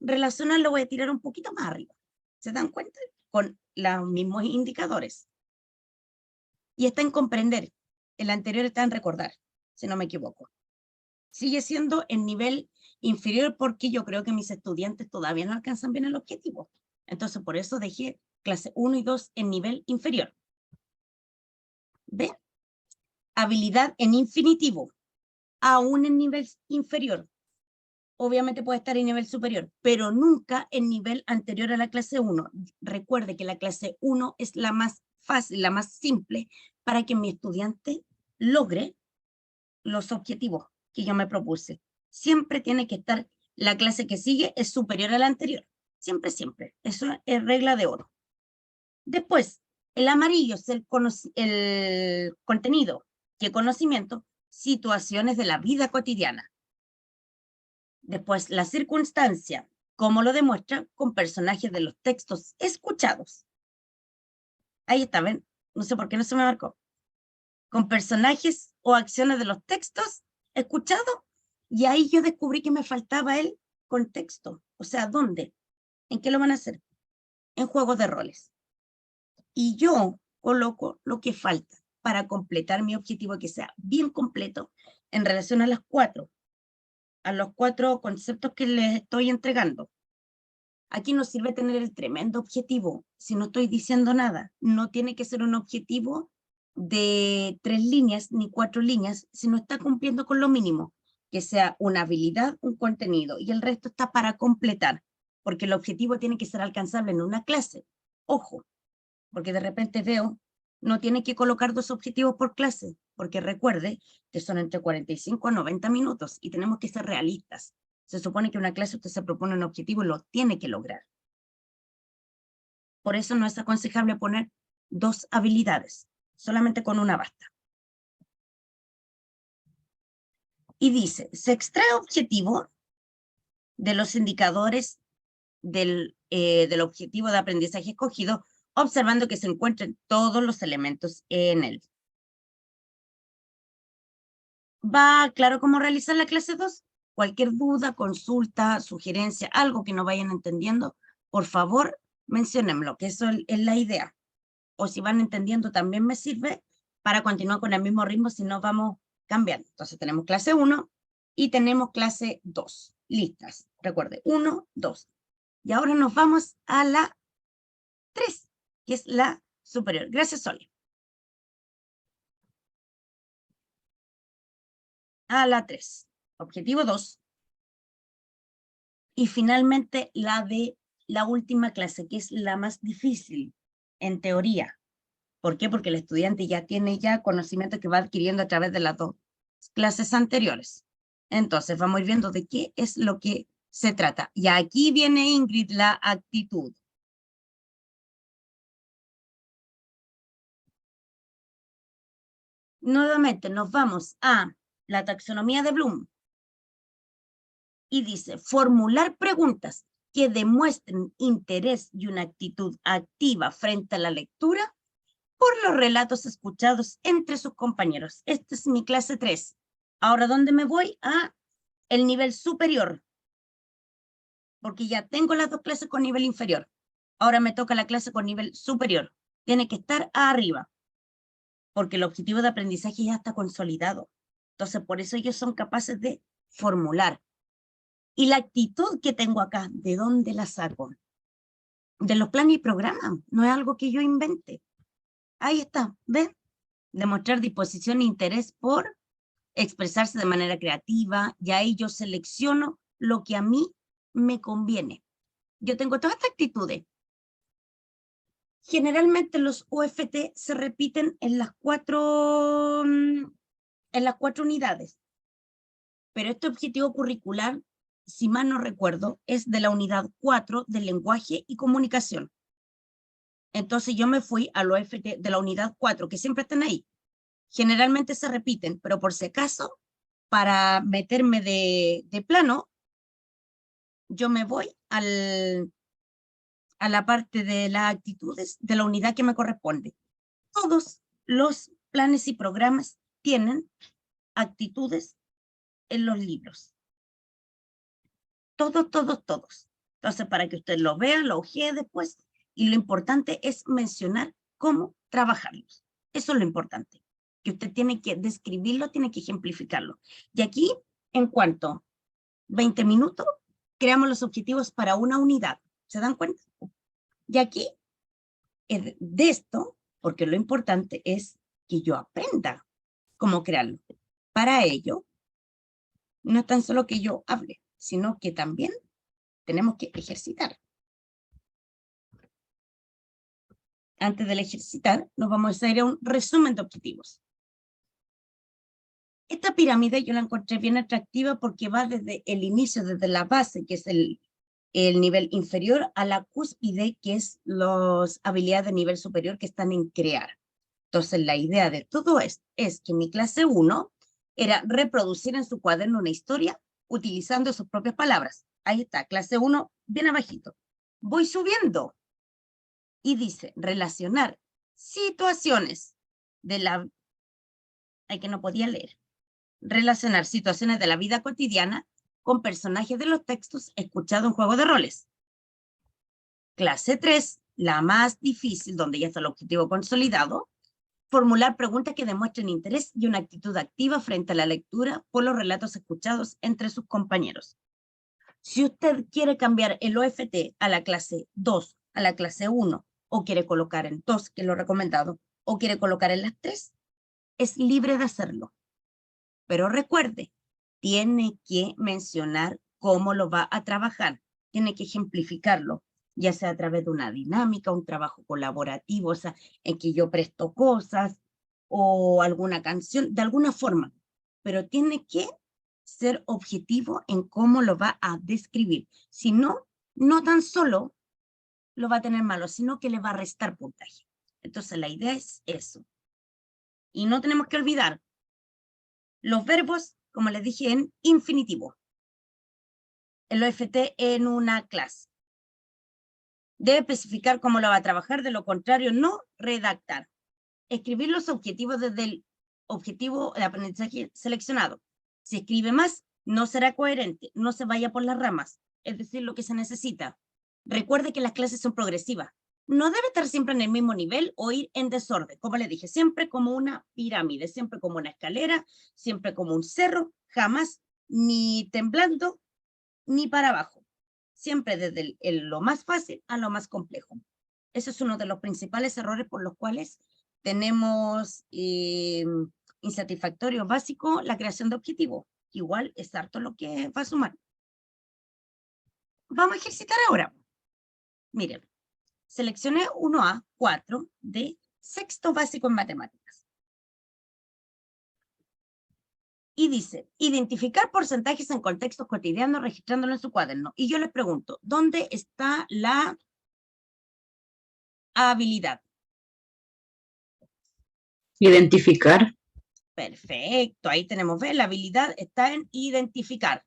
Speaker 1: Relacionar lo voy a tirar un poquito más arriba. ¿Se dan cuenta? Con los mismos indicadores. Y está en comprender. El anterior está en recordar, si no me equivoco. Sigue siendo el nivel inferior porque yo creo que mis estudiantes todavía no alcanzan bien el objetivo. Entonces, por eso dejé clase 1 y 2 en nivel inferior. ¿Ve? Habilidad en infinitivo, aún en nivel inferior. Obviamente puede estar en nivel superior, pero nunca en nivel anterior a la clase 1. Recuerde que la clase 1 es la más fácil, la más simple, para que mi estudiante logre los objetivos que yo me propuse. Siempre tiene que estar, la clase que sigue es superior a la anterior. Siempre, siempre. Eso es regla de oro. Después, el amarillo es el contenido y conocimiento, situaciones de la vida cotidiana. Después, la circunstancia, cómo lo demuestra con personajes de los textos escuchados. Ahí está, ¿ven? No sé por qué no se me marcó. Con personajes o acciones de los textos escuchados, y ahí yo descubrí que me faltaba el contexto. O sea, ¿dónde? ¿En qué lo van a hacer? En juegos de roles. Y yo coloco lo que falta para completar mi objetivo, que sea bien completo en relación a los cuatro conceptos que les estoy entregando. Aquí no sirve tener el tremendo objetivo si no estoy diciendo nada. No tiene que ser un objetivo de 3 líneas ni 4 líneas, si no está cumpliendo con lo mínimo, que sea una habilidad, un contenido, y el resto está para completar, porque el objetivo tiene que ser alcanzable en una clase. Ojo, porque de repente veo, no tiene que colocar 2 objetivos por clase, porque recuerde que son entre 45 a 90 minutos y tenemos que ser realistas. Se supone que en una clase usted se propone un objetivo y lo tiene que lograr. Por eso no es aconsejable poner 2 habilidades, solamente con una basta. Y dice, se extrae objetivo de los indicadores del objetivo de aprendizaje escogido, observando que se encuentren todos los elementos en él. ¿Va claro cómo realizar la clase 2? Cualquier duda, consulta, sugerencia, algo que no vayan entendiendo, por favor, menciónenmelo, que eso es la idea. O si van entendiendo, también me sirve para continuar con el mismo ritmo, si no vamos cambiando. Entonces tenemos clase 1 y tenemos clase 2. Listas. Recuerde, 1, 2. Y ahora nos vamos a la 3, que es la superior. Gracias, Sole. A la 3. Objetivo 2. Y finalmente la de la última clase, que es la más difícil. en teoría. ¿Por qué? Porque el estudiante ya tiene conocimiento que va adquiriendo a través de las 2 clases anteriores. Entonces, vamos a ir viendo de qué es lo que se trata. Y aquí viene, Ingrid, la actitud. Nuevamente, nos vamos a la taxonomía de Bloom. Y dice, formular preguntas que demuestren interés y una actitud activa frente a la lectura por los relatos escuchados entre sus compañeros. Esta es mi clase 3. Ahora, ¿dónde me voy? A el nivel superior, porque ya tengo las 2 clases con nivel inferior. Ahora me toca la clase con nivel superior. Tiene que estar arriba, porque el objetivo de aprendizaje ya está consolidado. Entonces, por eso ellos son capaces de formular. Y la actitud que tengo acá, ¿de dónde la saco? De los planes y programas, no es algo que yo invente. Ahí está, ¿ves? Demostrar disposición e interés por expresarse de manera creativa, y ahí yo selecciono lo que a mí me conviene. Yo tengo todas estas actitudes. Generalmente los OFT se repiten en las 4 unidades, pero este objetivo curricular, si mal no recuerdo, es de la unidad 4 del lenguaje y comunicación. Entonces yo me fui al OFT de la unidad 4, que siempre están ahí. Generalmente se repiten, pero por si acaso, para meterme de plano, yo me voy a la parte de las actitudes de la unidad que me corresponde. Todos los planes y programas tienen actitudes en los libros. Todos. Entonces, para que usted lo vea, lo ojee después, y lo importante es mencionar cómo trabajarlos. Eso es lo importante, que usted tiene que describirlo, tiene que ejemplificarlo. Y aquí, en cuanto 20 minutos, creamos los objetivos para una unidad. ¿Se dan cuenta? Y aquí, de esto, porque lo importante es que yo aprenda cómo crearlo. Para ello, no es tan solo que yo hable, sino que también tenemos que ejercitar. Antes del ejercitar, nos vamos a ir a un resumen de objetivos. Esta pirámide yo la encontré bien atractiva porque va desde el inicio, desde la base, que es el nivel inferior, a la cúspide, que es las habilidades de nivel superior que están en crear. Entonces, la idea de todo esto es que mi clase 1 era reproducir en su cuaderno una historia utilizando sus propias palabras. Ahí está, clase 1, bien abajito. Voy subiendo y dice, relacionar situaciones de la... Ay, que no podía leer. Relacionar situaciones de la vida cotidiana con personajes de los textos escuchados en juego de roles. Clase 3, la más difícil, donde ya está el objetivo consolidado, formular preguntas que demuestren interés y una actitud activa frente a la lectura por los relatos escuchados entre sus compañeros. Si usted quiere cambiar el OFT a la clase 2, a la clase 1, o quiere colocar en 2, que es lo recomendado, o quiere colocar en las 3, es libre de hacerlo. Pero recuerde, tiene que mencionar cómo lo va a trabajar, tiene que ejemplificarlo, ya sea a través de una dinámica, un trabajo colaborativo, o sea, en que yo presto cosas o alguna canción, de alguna forma, pero tiene que ser objetivo en cómo lo va a describir. Si no, no tan solo lo va a tener malo, sino que le va a restar puntaje. Entonces, la idea es eso. Y no tenemos que olvidar los verbos, como les dije, en infinitivo. El OFT en una clase. Debe especificar cómo lo va a trabajar, de lo contrario, no redactar. Escribir los objetivos desde el objetivo de aprendizaje seleccionado. Si escribe más, no será coherente, no se vaya por las ramas, es decir, lo que se necesita. Recuerde que las clases son progresivas. No debe estar siempre en el mismo nivel o ir en desorden. Como le dije, siempre como una pirámide, siempre como una escalera, siempre como un cerro, jamás ni temblando ni para abajo. Siempre desde lo más fácil a lo más complejo. Ese es uno de los principales errores por los cuales tenemos insatisfactorio básico la creación de objetivos. Igual es harto lo que va a sumar. Vamos a ejercitar ahora. Miren, Seleccioné 1A, 4 de sexto básico en matemáticas. Y dice, identificar porcentajes en contextos cotidianos registrándolo en su cuaderno. Y yo les pregunto, ¿dónde está la habilidad?
Speaker 3: Identificar.
Speaker 1: Perfecto, ahí tenemos, ¿ves? La habilidad está en identificar.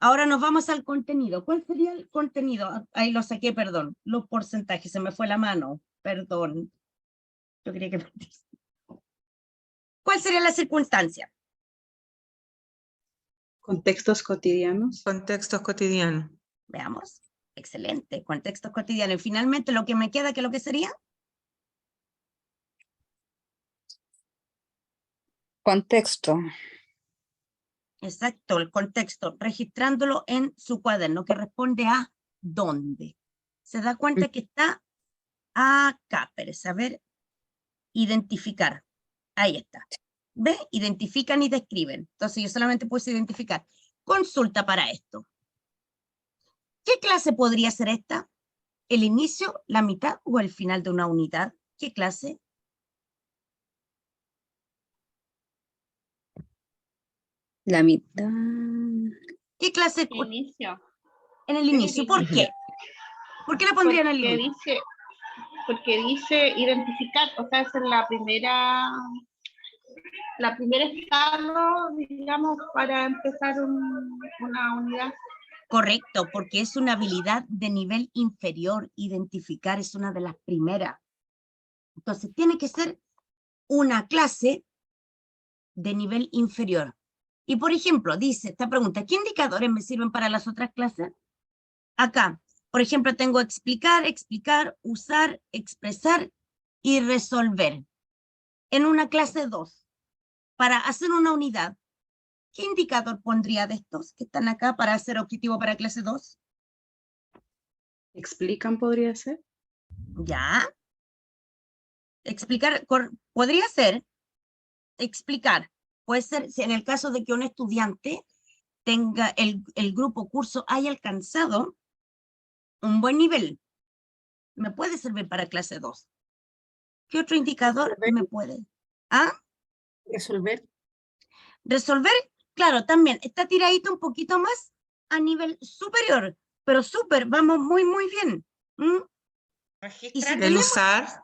Speaker 1: Ahora nos vamos al contenido. ¿Cuál sería el contenido? Ahí lo saqué, perdón. Los porcentajes, se me fue la mano. Perdón. Yo quería que... ¿Cuál sería la circunstancia?
Speaker 3: Contextos cotidianos.
Speaker 4: Contextos cotidianos.
Speaker 1: Veamos. Excelente. Contextos cotidianos. Y finalmente lo que me queda, ¿qué es lo que sería?
Speaker 5: Contexto.
Speaker 1: Exacto, el contexto, registrándolo en su cuaderno, que responde a ¿dónde? Se da cuenta que está acá, Pérez, a ver, identificar. Ahí está. ¿Ve? Identifican y describen. Entonces yo solamente puse identificar. Consulta para esto. ¿Qué clase podría ser esta? ¿El inicio, la mitad o el final de una unidad? ¿Qué clase?
Speaker 5: La mitad.
Speaker 1: ¿Qué clase?
Speaker 6: Inicio.
Speaker 1: En el inicio. ¿Por qué? ¿Por qué la pondrían en el inicio?
Speaker 6: Porque dice identificar, o sea, esa es la primera estado, digamos, para empezar una unidad.
Speaker 1: Correcto, porque es una habilidad de nivel inferior. Identificar es una de las primeras. Entonces, tiene que ser una clase de nivel inferior. Y, por ejemplo, dice esta pregunta, ¿qué indicadores me sirven para las otras clases? Acá, por ejemplo, tengo explicar, usar, expresar y resolver. En una clase 2, para hacer una unidad, ¿qué indicador pondría de estos que están acá para hacer objetivo para clase 2?
Speaker 3: ¿Explican podría ser?
Speaker 1: Ya. Explicar, podría ser explicar. Puede ser, si en el caso de que un estudiante tenga el grupo curso haya alcanzado un buen nivel, me puede servir para clase 2. ¿Qué otro indicador me puede? ¿Ah?
Speaker 2: Resolver.
Speaker 1: Resolver, claro, también está tiradito un poquito más a nivel superior, pero súper, vamos muy, muy bien. Y si
Speaker 4: El
Speaker 1: tenemos,
Speaker 4: usar.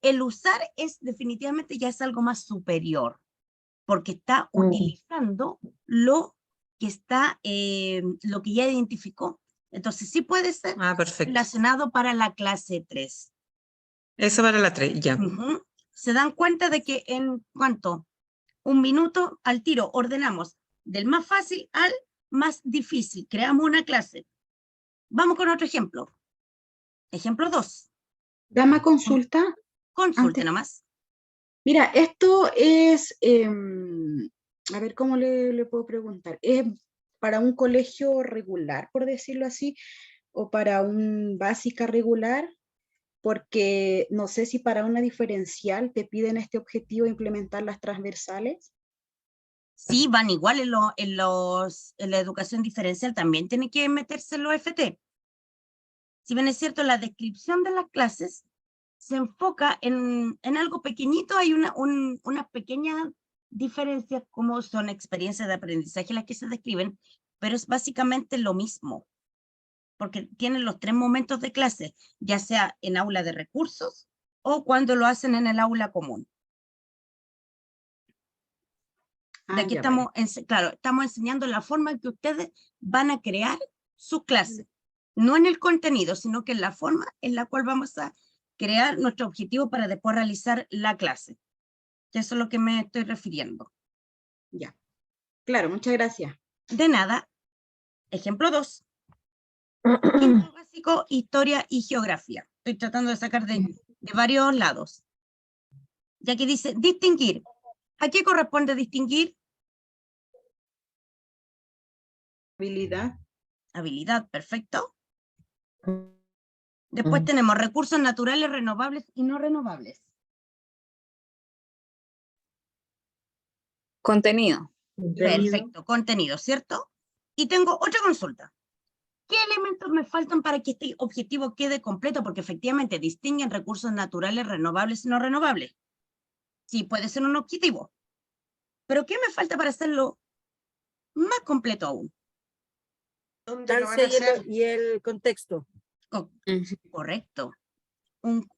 Speaker 1: el usar es definitivamente ya es algo más superior, porque está utilizando lo que está, lo que ya identificó. Entonces sí puede ser
Speaker 4: Perfecto.
Speaker 1: relacionado para la clase 3.
Speaker 4: Eso para la 3, ya.
Speaker 1: Se dan cuenta de que en cuánto, un minuto al tiro, ordenamos del más fácil al más difícil. Creamos una clase. Vamos con otro ejemplo. Ejemplo 2.
Speaker 3: Dama consulta.
Speaker 1: Consulte
Speaker 3: Antes.
Speaker 1: nomás.
Speaker 3: Mira, esto es, a ver cómo le puedo preguntar. ¿Es para un colegio regular, por decirlo así, o para un básica regular? Porque no sé si para una diferencial te piden este objetivo de implementar las transversales.
Speaker 1: Sí, van igual en la educación diferencial, también tiene que meterse en los FT. Si bien es cierto, la descripción de las clases se enfoca en algo pequeñito, hay unas pequeñas diferencias como son experiencias de aprendizaje las que se describen, pero es básicamente lo mismo, porque tienen los 3 momentos de clase, ya sea en aula de recursos o cuando lo hacen en el aula común. De aquí estamos, claro, estamos enseñando la forma en que ustedes van a crear su clase, no en el contenido, sino que en la forma en la cual vamos a crear nuestro objetivo para después realizar la clase. Eso es lo que me estoy refiriendo.
Speaker 3: Ya, claro, muchas gracias.
Speaker 1: De nada. Ejemplo 2. Quinto básico, historia y geografía. Estoy tratando de sacar de varios lados. Ya que dice distinguir. ¿A qué corresponde distinguir?
Speaker 3: Habilidad.
Speaker 1: Habilidad, perfecto. Después tenemos recursos naturales renovables y no renovables.
Speaker 5: Contenido.
Speaker 1: Perfecto, contenido, ¿cierto? Y tengo otra consulta. ¿Qué elementos me faltan para que este objetivo quede completo? Porque efectivamente distinguen recursos naturales renovables y no renovables. Sí, puede ser un objetivo. Pero ¿qué me falta para hacerlo más completo aún?
Speaker 7: ¿Dónde lo van a hacer? Y el contexto.
Speaker 1: Correcto.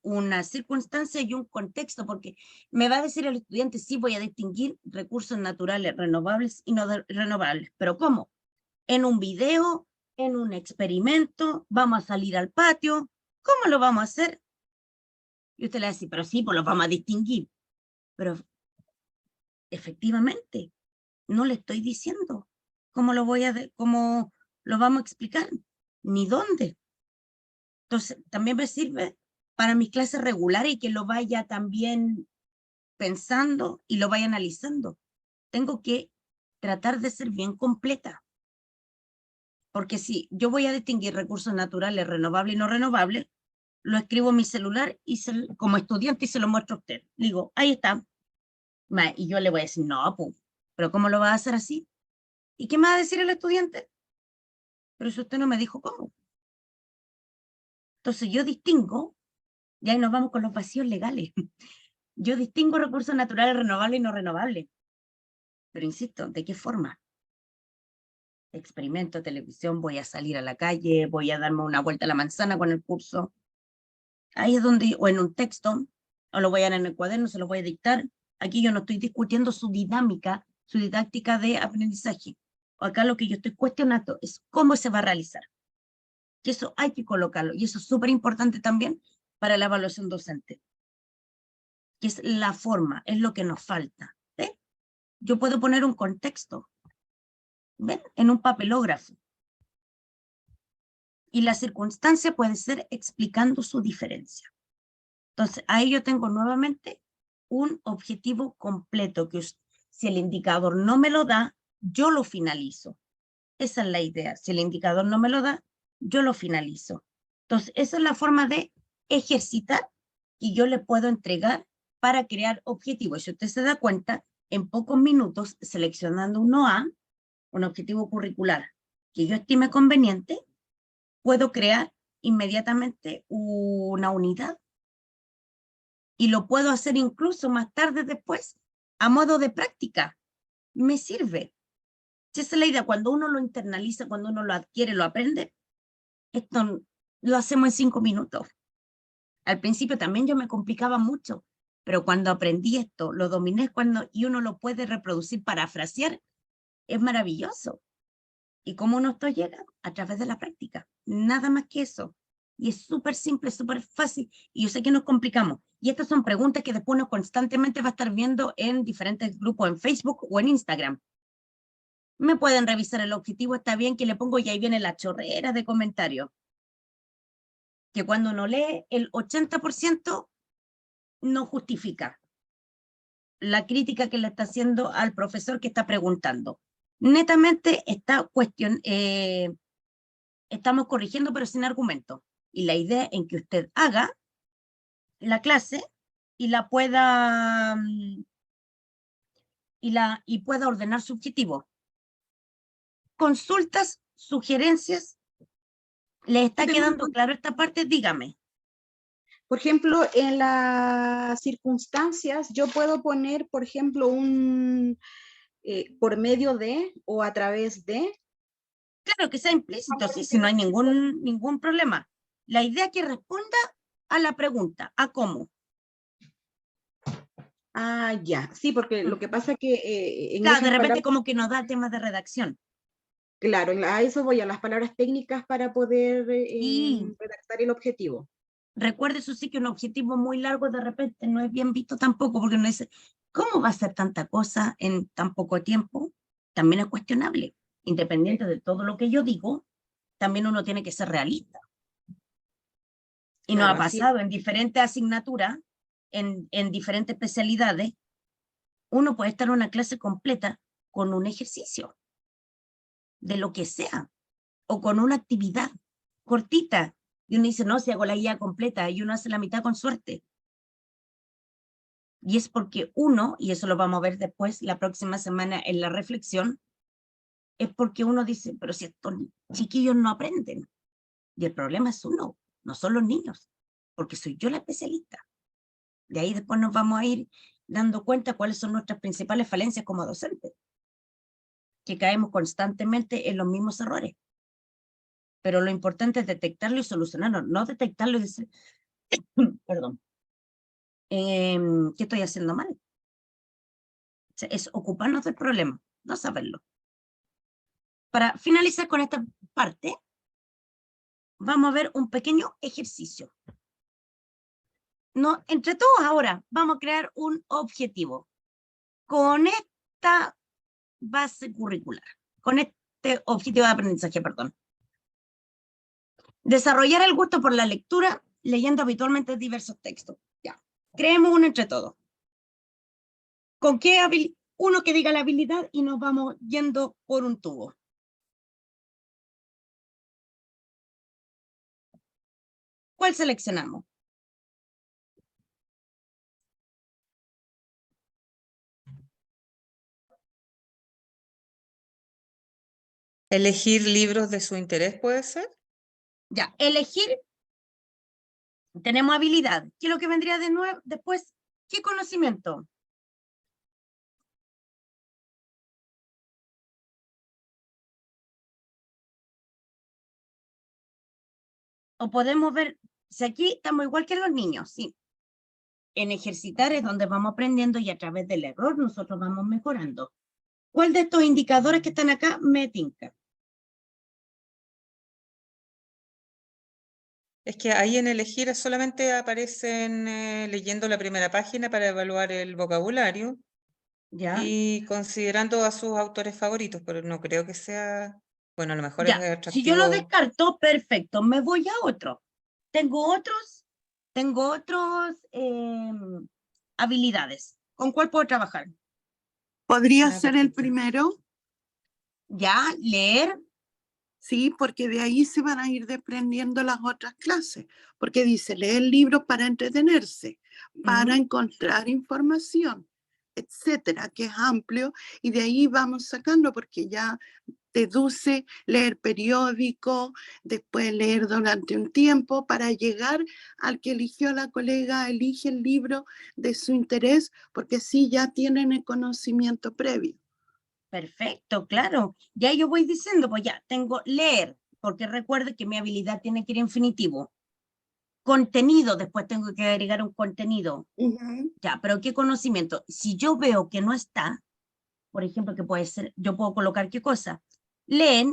Speaker 1: Una circunstancia y un contexto, porque me va a decir el estudiante, sí, voy a distinguir recursos naturales renovables y no renovables. ¿Pero cómo? En un video, en un experimento, vamos a salir al patio. ¿Cómo lo vamos a hacer? Y usted le dice, pero sí, pues los vamos a distinguir. Pero efectivamente, no le estoy diciendo cómo cómo lo vamos a explicar, ni dónde. Entonces, también me sirve para mis clases regulares y que lo vaya también pensando y lo vaya analizando. Tengo que tratar de ser bien completa. Porque si yo voy a distinguir recursos naturales renovables y no renovables, lo escribo en mi celular y como estudiante y se lo muestro a usted. Le digo, ahí está. Y yo le voy a decir, no, pues, pero ¿cómo lo va a hacer así? ¿Y qué me va a decir el estudiante? Pero si usted no me dijo cómo. Entonces yo distingo, y ahí nos vamos con los vacíos legales. Yo distingo recursos naturales renovables y no renovables. Pero insisto, ¿de qué forma? Experimento, televisión, voy a salir a la calle, voy a darme una vuelta a la manzana con el curso. Ahí es donde, o en un texto, o lo voy a dar en el cuaderno, se lo voy a dictar. Aquí yo no estoy discutiendo su dinámica, su didáctica de aprendizaje. Acá lo que yo estoy cuestionando es cómo se va a realizar. Que eso hay que colocarlo, y eso es súper importante también para la evaluación docente. Que es la forma, es lo que nos falta. ¿Ven? Yo puedo poner un contexto, ¿ven? En un papelógrafo. Y la circunstancia puede ser explicando su diferencia. Entonces, ahí yo tengo nuevamente un objetivo completo, que si el indicador no me lo da, yo lo finalizo. Esa es la idea. Si el indicador no me lo da, yo lo finalizo. Entonces, esa es la forma de ejercitar que yo le puedo entregar para crear objetivos. Si usted se da cuenta, en pocos minutos, seleccionando uno A, un objetivo curricular que yo estime conveniente, puedo crear inmediatamente una unidad. Y lo puedo hacer incluso más tarde después, a modo de práctica. Me sirve. Esa es la idea. Cuando uno lo internaliza, cuando uno lo adquiere, lo aprende, esto lo hacemos en 5 minutos. Al principio también yo me complicaba mucho, pero cuando aprendí esto, lo dominé y uno lo puede reproducir, parafrasear, es maravilloso. Y cómo uno esto llega a través de la práctica. Nada más que eso. Y es súper simple, súper fácil. Y yo sé que nos complicamos. Y estas son preguntas que después uno constantemente va a estar viendo en diferentes grupos en Facebook o en Instagram. Me pueden revisar el objetivo, está bien que le pongo y ahí viene la chorrera de comentarios. Que cuando uno lee, el 80% no justifica la crítica que le está haciendo al profesor que está preguntando. Netamente estamos corrigiendo, pero sin argumento. Y la idea en que usted haga la clase y la pueda y pueda ordenar su objetivo. Consultas, sugerencias. ¿Le está quedando claro esta parte? Dígame.
Speaker 3: Por ejemplo, en las circunstancias, yo puedo poner, por ejemplo, por medio de o a través de.
Speaker 1: Claro, que sea implícito, sí, si no hay ningún problema. La idea es que responda a la pregunta, a cómo.
Speaker 3: Ah, ya, sí, porque lo que pasa es que
Speaker 1: claro, de repente como que nos da temas de redacción.
Speaker 3: Claro, a eso voy, a las palabras técnicas para poder redactar el objetivo.
Speaker 1: Recuerde, eso sí, que un objetivo muy largo de repente no es bien visto tampoco, porque uno dice, ¿cómo va a ser tanta cosa en tan poco tiempo? También es cuestionable. Independiente de todo lo que yo digo, también uno tiene que ser realista. Y nos ha pasado en diferentes asignaturas, en diferentes especialidades, uno puede estar en una clase completa con un ejercicio, de lo que sea, o con una actividad cortita, y uno dice, no, si hago la guía completa, y uno hace la mitad con suerte. Y es porque uno, y eso lo vamos a ver después, la próxima semana en la reflexión, es porque uno dice, pero si estos chiquillos no aprenden. Y el problema es uno, no son los niños, porque soy yo la especialista. De ahí después nos vamos a ir dando cuenta cuáles son nuestras principales falencias como docentes, que caemos constantemente en los mismos errores. Pero lo importante es detectarlo y solucionarlo, no detectarlo y decir, perdón, ¿qué estoy haciendo mal? O sea, es ocuparnos del problema, no saberlo. Para finalizar con esta parte, vamos a ver un pequeño ejercicio. No, entre todos ahora vamos a crear un objetivo con esta base curricular, con este objetivo de aprendizaje, perdón. Desarrollar el gusto por la lectura leyendo habitualmente diversos textos. Ya, creemos uno entre todos. ¿Con qué habilidad? Uno que diga la habilidad y nos vamos yendo por un tubo. ¿Cuál seleccionamos?
Speaker 4: Elegir libros de su interés, ¿puede ser?
Speaker 1: Ya, elegir. Tenemos habilidad. ¿Qué es lo que vendría de nuevo? Después, ¿qué conocimiento? O podemos ver, si aquí estamos igual que los niños, sí. En ejercitar es donde vamos aprendiendo y a través del error nosotros vamos mejorando. ¿Cuál de estos indicadores que están acá me tinca?
Speaker 4: Es que ahí en elegir solamente aparecen leyendo la primera página para evaluar el vocabulario
Speaker 1: ¿Ya?
Speaker 4: y considerando a sus autores favoritos, pero no creo que sea, bueno, a lo mejor es
Speaker 1: Ya, si yo lo
Speaker 4: atractivo.
Speaker 1: descarto, perfecto, me voy a otro. Tengo otros habilidades. ¿Con cuál puedo trabajar?
Speaker 8: ¿Podría
Speaker 4: Ah,
Speaker 8: ser el
Speaker 4: perfecto.
Speaker 8: primero?
Speaker 1: Ya, leer.
Speaker 8: Sí, porque de ahí se van a ir desprendiendo las otras clases, porque dice leer libros para entretenerse, para encontrar información, etcétera, que es amplio, y de ahí vamos sacando, porque ya deduce leer periódico, después leer durante un tiempo, para llegar al que eligió la colega, elige el libro de su interés, porque así ya tienen el conocimiento previo.
Speaker 1: Perfecto, claro. Ya yo voy diciendo, pues ya, tengo leer, porque recuerde que mi habilidad tiene que ir infinitivo. Contenido, después tengo que agregar un contenido. Ya, pero ¿qué conocimiento? Si yo veo que no está, por ejemplo, que puede ser, yo puedo colocar qué cosa. Leen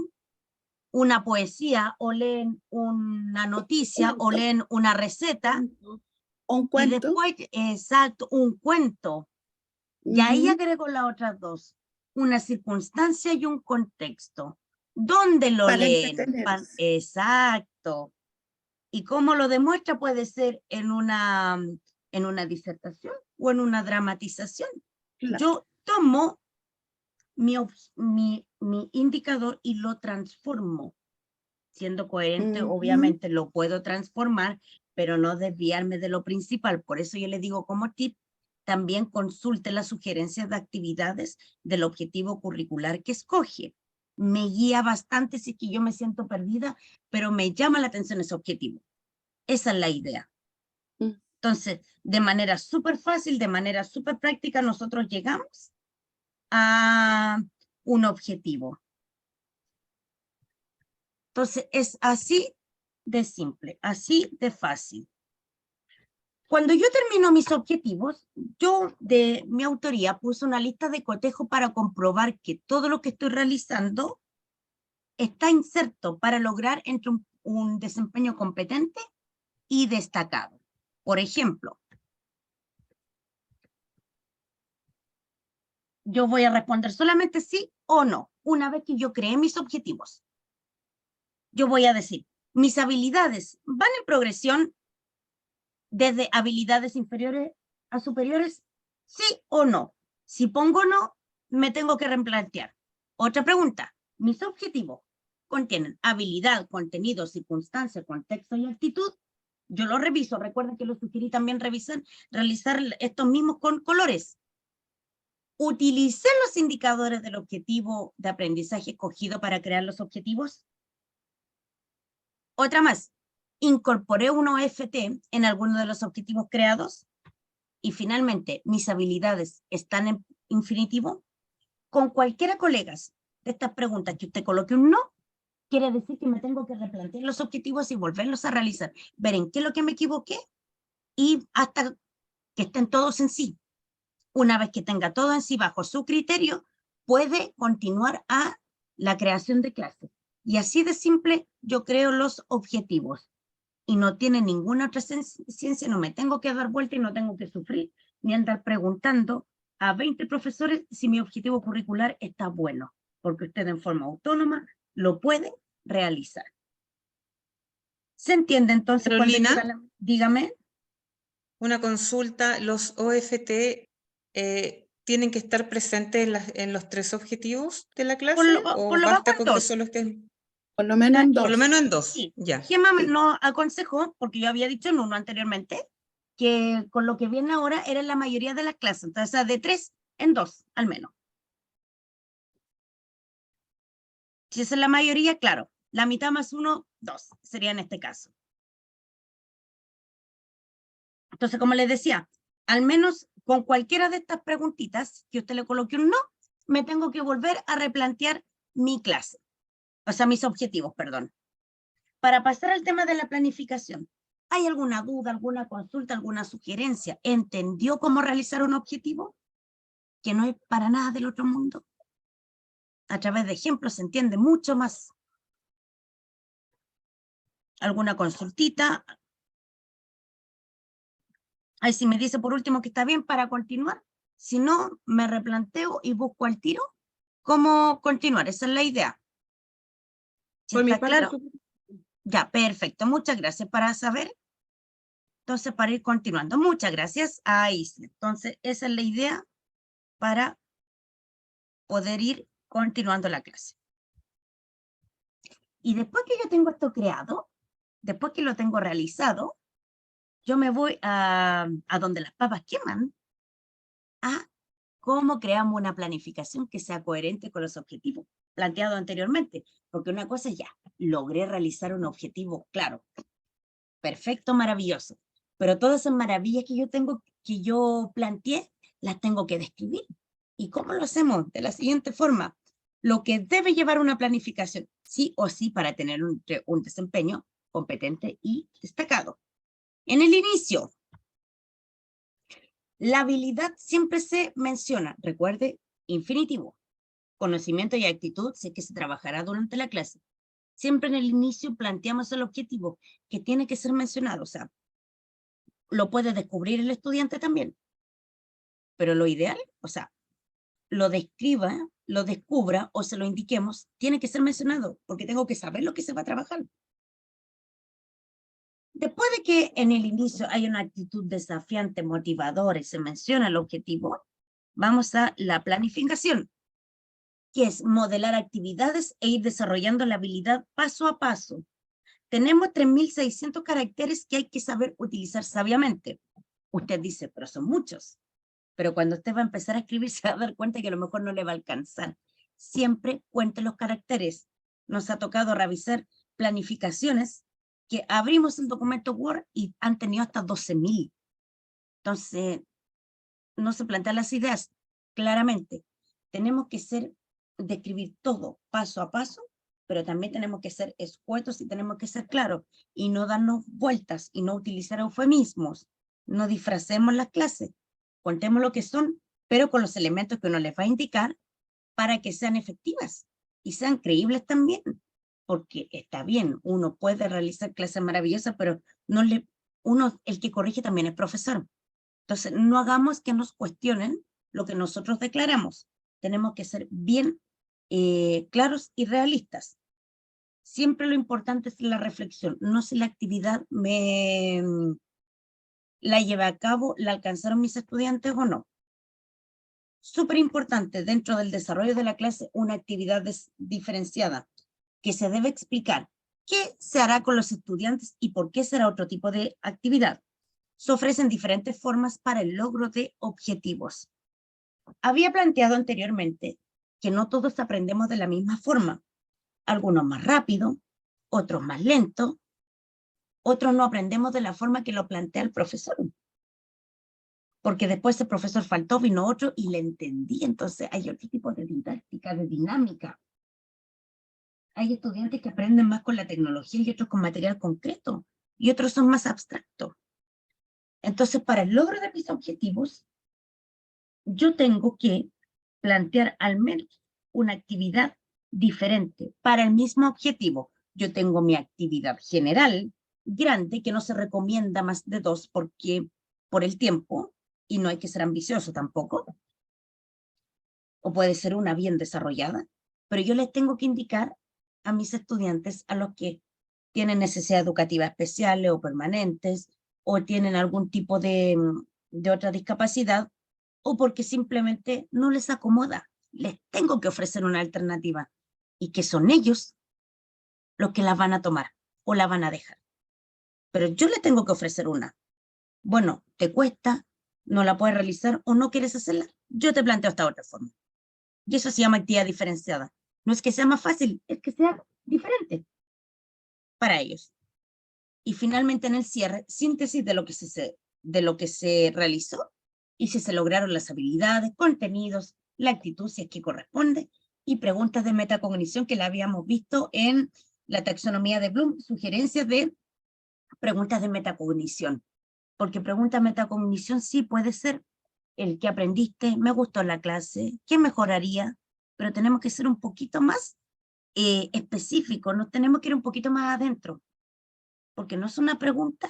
Speaker 1: una poesía, o leen una noticia, o leen una receta,
Speaker 8: Un
Speaker 1: y
Speaker 8: cuento.
Speaker 1: después, exacto, un cuento. Y ahí agrego las otras dos, una circunstancia y un contexto. ¿Dónde lo
Speaker 8: Para
Speaker 1: leen?
Speaker 8: entretenerse.
Speaker 1: Exacto. ¿Y cómo lo demuestra? Puede ser en una disertación o en una dramatización.
Speaker 8: Claro.
Speaker 1: Yo tomo mi indicador y lo transformo. Siendo coherente, obviamente lo puedo transformar, pero no desviarme de lo principal. Por eso yo le digo como tip, también consulte las sugerencias de actividades del objetivo curricular que escoge. Me guía bastante si es que yo me siento perdida, pero me llama la atención ese objetivo. Esa es la idea. Entonces, de manera súper fácil, de manera súper práctica, nosotros llegamos a un objetivo. Entonces, es así de simple, así de fácil. Cuando yo termino mis objetivos, yo de mi autoría puse una lista de cotejo para comprobar que todo lo que estoy realizando está inserto para lograr entre un desempeño competente y destacado. Por ejemplo, yo voy a responder solamente sí o no, una vez que yo creé mis objetivos. Yo voy a decir, mis habilidades van en progresión desde habilidades inferiores a superiores, sí o no. Si pongo no, me tengo que replantear. Otra pregunta, mis objetivos contienen habilidad, contenido, circunstancia, contexto y actitud. Yo lo reviso, recuerden que lo sugerí también realizar estos mismos con colores. ¿Utilicé los indicadores del objetivo de aprendizaje escogido para crear los objetivos? Otra más. ¿Incorporé un OFT en alguno de los objetivos creados? Y finalmente, ¿mis habilidades están en infinitivo? Con cualquiera, colegas, de estas preguntas que usted coloque un no, quiere decir que me tengo que replantear los objetivos y volverlos a realizar. Ver en qué es lo que me equivoqué y hasta que estén todos en sí. Una vez que tenga todo en sí bajo su criterio, puede continuar a la creación de clases. Y así de simple yo creo los objetivos. Y no tiene ninguna otra ciencia, no me tengo que dar vuelta y no tengo que sufrir, ni andar preguntando a 20 profesores si mi objetivo curricular está bueno, porque usted en forma autónoma lo puede realizar. ¿Se entiende entonces?
Speaker 4: Carolina,
Speaker 1: dígame.
Speaker 4: una consulta, ¿los OFT tienen que estar presentes en los 3 objetivos de la clase? ¿O
Speaker 1: Por lo
Speaker 4: basta
Speaker 1: bajo
Speaker 4: con
Speaker 1: en
Speaker 4: que
Speaker 1: 2.
Speaker 4: solo estén?
Speaker 8: Por lo menos en 2.
Speaker 4: Por lo menos en 2,
Speaker 1: Sí.
Speaker 4: ya.
Speaker 1: Gemma nos aconsejó, porque yo había dicho en uno anteriormente, que con lo que viene ahora era la mayoría de las clases, entonces de 3 en 2 al menos. Si esa es la mayoría, claro, la mitad más 1, 2 sería en este caso. Entonces, como les decía, al menos con cualquiera de estas preguntitas que usted le coloque un no, me tengo que volver a replantear mi clase, o sea, mis objetivos, perdón. Para pasar al tema de la planificación, ¿hay alguna duda, alguna consulta, alguna sugerencia? ¿Entendió cómo realizar un objetivo? Que no es para nada del otro mundo. A través de ejemplos se entiende mucho más. ¿Alguna consultita? Ahí sí me dice por último que está bien para continuar. Si no, me replanteo y busco al tiro cómo continuar. Esa es la idea. ¿Sí
Speaker 3: Por mi
Speaker 1: está
Speaker 3: parte,
Speaker 1: claro? Ya, perfecto. Muchas gracias para saber. Entonces, para ir continuando. Muchas gracias. Ahí sí. Entonces, esa es la idea para poder ir continuando la clase. Y después que yo tengo esto creado, después que lo tengo realizado, yo me voy a donde las papas queman, a cómo creamos una planificación que sea coherente con los objetivos planteados anteriormente. Porque una cosa es ya, logré realizar un objetivo, claro, perfecto, maravilloso. Pero todas esas maravillas que yo planteé, las tengo que describir. ¿Y cómo lo hacemos? De la siguiente forma. Lo que debe llevar una planificación, sí o sí, para tener un desempeño competente y destacado. En el inicio, la habilidad siempre se menciona, recuerde, infinitivo, conocimiento y actitud, sé que se trabajará durante la clase. Siempre en el inicio planteamos el objetivo que tiene que ser mencionado, o sea, lo puede descubrir el estudiante también, pero lo ideal, o sea, lo describa, lo descubra o se lo indiquemos, tiene que ser mencionado, porque tengo que saber lo que se va a trabajar. Después de que en el inicio hay una actitud desafiante, motivadora y se menciona el objetivo, vamos a la planificación, que es modelar actividades e ir desarrollando la habilidad paso a paso. Tenemos 3.600 caracteres que hay que saber utilizar sabiamente. Usted dice, pero son muchos. Pero cuando usted va a empezar a escribir se va a dar cuenta que a lo mejor no le va a alcanzar. Siempre cuente los caracteres. Nos ha tocado revisar planificaciones que abrimos el documento Word y han tenido hasta 12.000. Entonces, no se plantean las ideas claramente. Tenemos que describir todo paso a paso, pero también tenemos que ser escuetos y tenemos que ser claros y no darnos vueltas y no utilizar eufemismos. No disfracemos las clases, contemos lo que son, pero con los elementos que uno les va a indicar para que sean efectivas y sean creíbles también. Porque está bien, uno puede realizar clases maravillosas, pero el que corrige también es profesor. Entonces, no hagamos que nos cuestionen lo que nosotros declaramos. Tenemos que ser bien claros y realistas. Siempre lo importante es la reflexión, no si la actividad la llevé a cabo, la alcanzaron mis estudiantes o no. Súper importante dentro del desarrollo de la clase una actividad diferenciada que se debe explicar qué se hará con los estudiantes y por qué será otro tipo de actividad. Se ofrecen diferentes formas para el logro de objetivos. Había planteado anteriormente que no todos aprendemos de la misma forma. Algunos más rápido, otros más lento, otros no aprendemos de la forma que lo plantea el profesor. Porque después el profesor faltó, vino otro y le entendí. Entonces hay otro tipo de didáctica, de dinámica. Hay estudiantes que aprenden más con la tecnología y otros con material concreto, y otros son más abstractos. Entonces, para el logro de mis objetivos, yo tengo que plantear al menos una actividad diferente para el mismo objetivo. Yo tengo mi actividad general grande, que no se recomienda más de 2 porque por el tiempo, y no hay que ser ambicioso tampoco, o puede ser una bien desarrollada, pero yo les tengo que indicar a mis estudiantes, a los que tienen necesidades educativas especiales o permanentes, o tienen algún tipo de otra discapacidad, o porque simplemente no les acomoda. Les tengo que ofrecer una alternativa, y que son ellos los que la van a tomar o la van a dejar. Pero yo les tengo que ofrecer una. Bueno, te cuesta, no la puedes realizar o no quieres hacerla, yo te planteo esta otra forma. Y eso se llama actividad diferenciada. No es que sea más fácil, es que sea diferente para ellos. Y finalmente, en el cierre, síntesis de lo que se realizó y si se lograron las habilidades, contenidos, la actitud, si es que corresponde, y preguntas de metacognición que la habíamos visto en la taxonomía de Bloom, sugerencias de preguntas de metacognición. Porque preguntas de metacognición sí puede ser el que aprendiste, me gustó la clase, ¿qué mejoraría? Pero tenemos que ser un poquito más específicos, nos tenemos que ir un poquito más adentro, porque no es una pregunta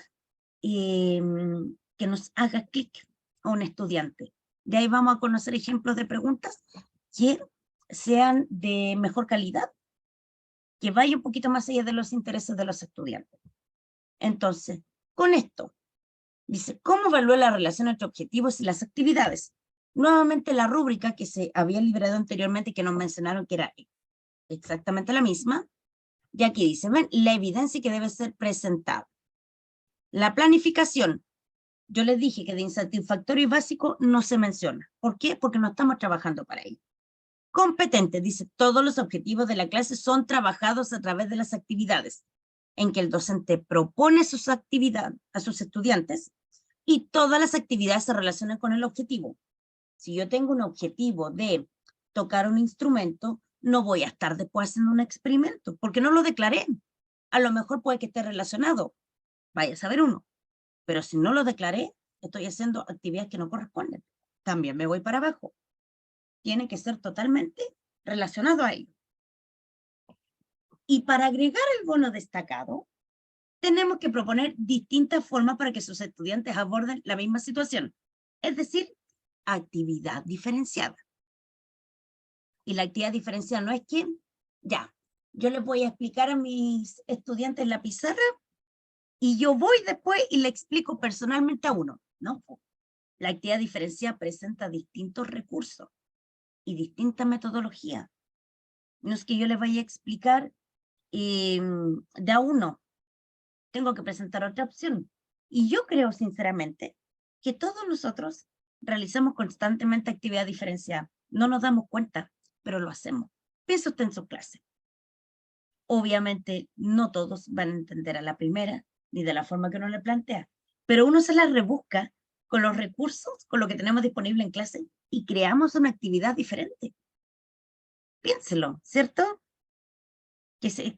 Speaker 1: que nos haga clic a un estudiante. De ahí vamos a conocer ejemplos de preguntas que sean de mejor calidad, que vaya un poquito más allá de los intereses de los estudiantes. Entonces, con esto, dice, ¿cómo evalúa la relación entre objetivos y las actividades? Nuevamente la rúbrica que se había liberado anteriormente, que nos mencionaron que era exactamente la misma, y aquí dice, ven, la evidencia que debe ser presentada. La planificación, yo les dije que de insatisfactorio y básico no se menciona. ¿Por qué? Porque no estamos trabajando para ello. Competente, dice, todos los objetivos de la clase son trabajados a través de las actividades, en que el docente propone sus actividades a sus estudiantes y todas las actividades se relacionan con el objetivo. Si yo tengo un objetivo de tocar un instrumento, no voy a estar después haciendo un experimento, porque no lo declaré. A lo mejor puede que esté relacionado, vaya a saber uno, pero si no lo declaré, estoy haciendo actividades que no corresponden. También me voy para abajo. Tiene que ser totalmente relacionado a ello. Y para agregar el bono destacado, tenemos que proponer distintas formas para que sus estudiantes aborden la misma situación. Es decir, actividad diferenciada. Y la actividad diferenciada no es que, ya, yo les voy a explicar a mis estudiantes la pizarra y yo voy después y le explico personalmente a uno. No, la actividad diferenciada presenta distintos recursos y distintas metodologías. No es que yo les vaya a explicar de a uno. Tengo que presentar otra opción. Y yo creo sinceramente que todos nosotros realizamos constantemente actividad diferenciada. No nos damos cuenta, pero lo hacemos. Piensa usted en su clase. Obviamente no todos van a entender a la primera, ni de la forma que uno le plantea, pero uno se la rebusca con los recursos, con lo que tenemos disponible en clase, y creamos una actividad diferente. Piénselo, ¿cierto? Que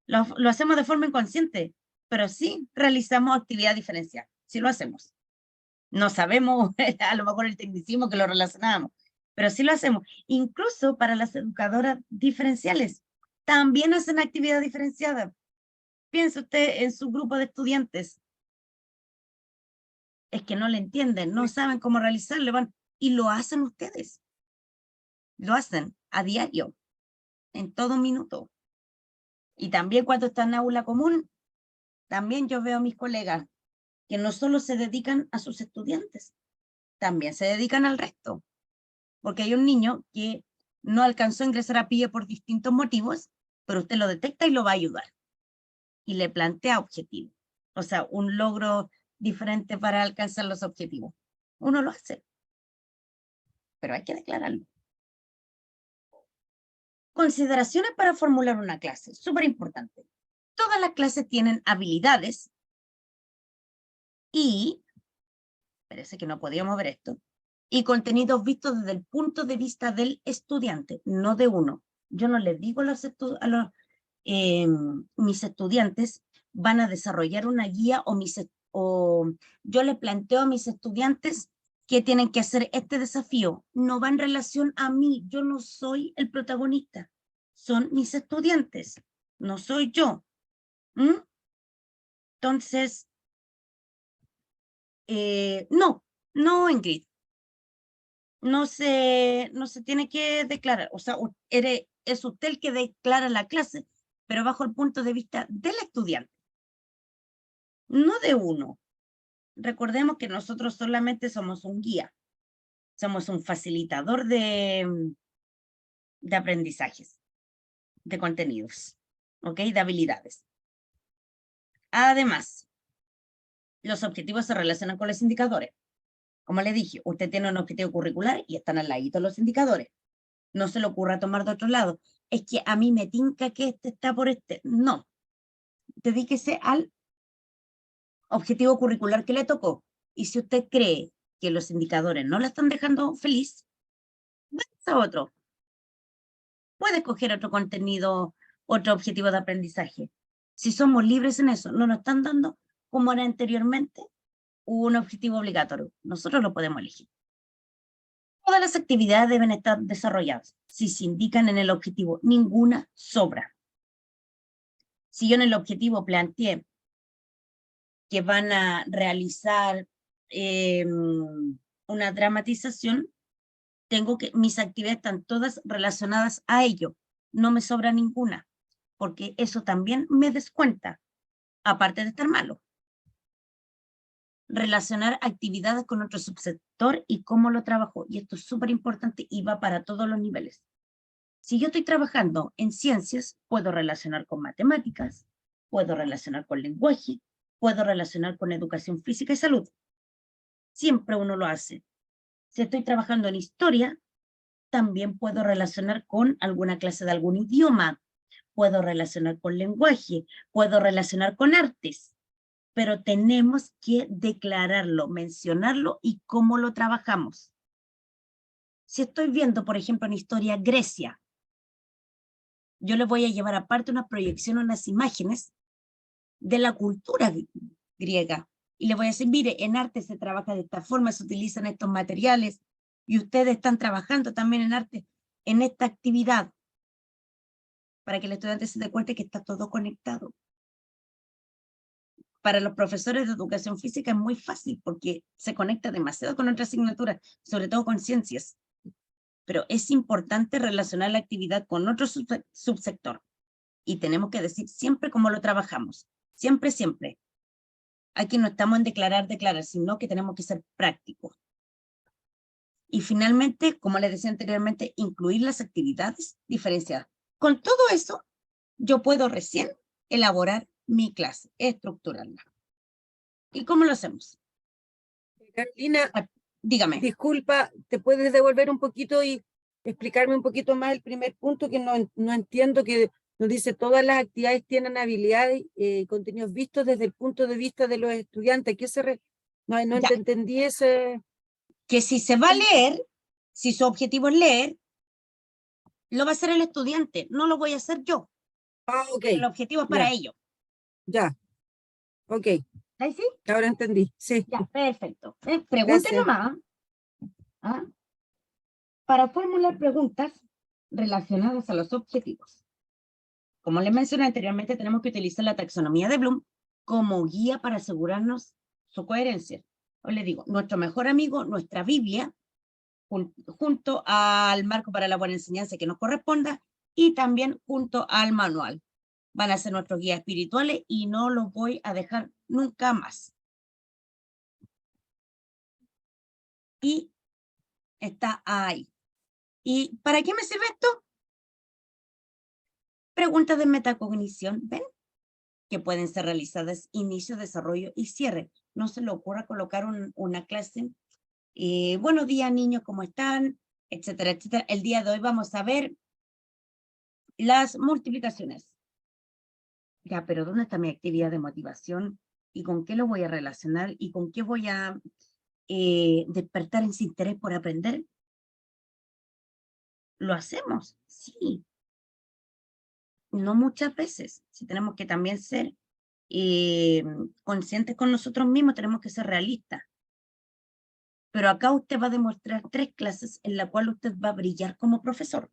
Speaker 1: lo hacemos de forma inconsciente, pero sí realizamos actividad diferencial, sí lo hacemos. No sabemos a lo mejor el tecnicismo que lo relacionamos, pero sí lo hacemos. Incluso para las educadoras diferenciales, también hacen actividad diferenciada. Piense usted en su grupo de estudiantes. Es que no le entienden, no saben cómo realizarlo, y lo hacen ustedes. Lo hacen a diario, en todo minuto. Y también cuando están en aula común, también yo veo a mis colegas que no solo se dedican a sus estudiantes, también se dedican al resto. Porque hay un niño que no alcanzó a ingresar a PIE por distintos motivos, pero usted lo detecta y lo va a ayudar. Y le plantea objetivos. O sea, un logro diferente para alcanzar los objetivos. Uno lo hace. pero hay que declararlo. Consideraciones para formular una clase, súper importante. Todas las clases tienen habilidades y, parece que no podíamos ver esto, y contenidos vistos desde el punto de vista del estudiante, no de uno. Yo no les digo mis estudiantes van a desarrollar una guía o yo les planteo a mis estudiantes que tienen que hacer este desafío. No va en relación a mí, yo no soy el protagonista, son mis estudiantes, no soy yo. Entonces, no, Ingrid. No se tiene que declarar, o sea, es usted el que declara la clase, pero bajo el punto de vista del estudiante, no de uno. Recordemos que nosotros solamente somos un guía, somos un facilitador de aprendizajes, de contenidos, ¿ok? De habilidades. Además, los objetivos se relacionan con los indicadores. Como le dije, usted tiene un objetivo curricular y están al ladito los indicadores. No se le ocurra tomar de otro lado. Es que a mí me tinca que este está por este. No. Dedíquese al objetivo curricular que le tocó. Y si usted cree que los indicadores no la están dejando feliz, váyase a otro. Puede escoger otro contenido, otro objetivo de aprendizaje. Si somos libres en eso, no nos están dando, como era anteriormente, un objetivo obligatorio. Nosotros lo podemos elegir. Todas las actividades deben estar desarrolladas. Si se indican en el objetivo, ninguna sobra. Si yo en el objetivo planteé que van a realizar una dramatización, mis actividades están todas relacionadas a ello. No me sobra ninguna, porque eso también me descuenta, aparte de estar malo. Relacionar actividades con otro subsector y cómo lo trabajo. Y esto es súper importante y va para todos los niveles. Si yo estoy trabajando en ciencias, puedo relacionar con matemáticas, puedo relacionar con lenguaje, puedo relacionar con educación física y salud. Siempre uno lo hace. Si estoy trabajando en historia, también puedo relacionar con alguna clase de algún idioma, puedo relacionar con lenguaje, puedo relacionar con artes. Pero tenemos que declararlo, mencionarlo y cómo lo trabajamos. Si estoy viendo, por ejemplo, en historia Grecia, yo les voy a llevar aparte una proyección, unas imágenes de la cultura griega. Y les voy a decir, mire, en arte se trabaja de esta forma, se utilizan estos materiales, y ustedes están trabajando también en arte, en esta actividad, para que el estudiante se dé cuenta que está todo conectado. Para los profesores de educación física es muy fácil porque se conecta demasiado con otras asignaturas, sobre todo con ciencias. Pero es importante relacionar la actividad con otro subsector. Y tenemos que decir siempre cómo lo trabajamos. Siempre, siempre. Aquí no estamos en declarar, sino que tenemos que ser prácticos. Y finalmente, como les decía anteriormente, incluir las actividades diferenciadas. Con todo eso, yo puedo recién elaborar mi clase, estructurarla. ¿Y cómo lo hacemos?
Speaker 7: Carolina,
Speaker 1: Dígame.
Speaker 7: disculpa, ¿te puedes devolver un poquito y explicarme un poquito más el primer punto que no entiendo, que nos dice todas las actividades tienen habilidades y contenidos vistos desde el punto de vista de los estudiantes? ¿Qué no entendí ese?
Speaker 1: Que si se va a leer, si su objetivo es leer, lo va a hacer el estudiante, no lo voy a hacer yo.
Speaker 7: Ah, ok.
Speaker 1: El objetivo es para ello.
Speaker 7: Ya. Ok.
Speaker 1: ¿Ahí sí?
Speaker 7: Ahora entendí. Sí.
Speaker 1: Ya, perfecto. Pregunten nomás. ¿Ah? Para formular preguntas relacionadas a los objetivos. Como les mencioné anteriormente, tenemos que utilizar la taxonomía de Bloom como guía para asegurarnos su coherencia. Os les digo, nuestro mejor amigo, nuestra Biblia, junto al marco para la buena enseñanza que nos corresponda, y también junto al manual. Van a ser nuestros guías espirituales y no los voy a dejar nunca más. Y está ahí. ¿Y para qué me sirve esto? Preguntas de metacognición, ¿ven? Que pueden ser realizadas inicio, desarrollo y cierre. No se le ocurra colocar una clase. Buenos días, niños, ¿cómo están? etcétera, etcétera. El día de hoy vamos a ver las multiplicaciones. Ya, pero ¿dónde está mi actividad de motivación? ¿Y con qué lo voy a relacionar? ¿Y con qué voy a despertar ese interés por aprender? ¿Lo hacemos? Sí. No muchas veces. Si tenemos que también ser conscientes con nosotros mismos, tenemos que ser realistas. Pero acá usted va a demostrar 3 clases en la cual usted va a brillar como profesor.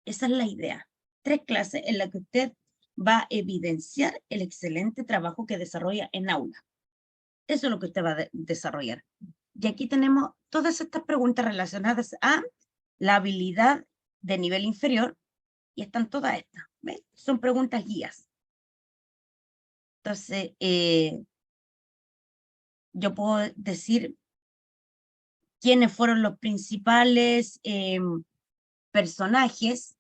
Speaker 1: Esa es la idea. 3 clases en las que usted va a evidenciar el excelente trabajo que desarrolla en aula. Eso es lo que usted va a desarrollar. Y aquí tenemos todas estas preguntas relacionadas a la habilidad de nivel inferior, y están todas estas. ¿Ves? Son preguntas guías. Entonces, yo puedo decir quiénes fueron los principales personajes,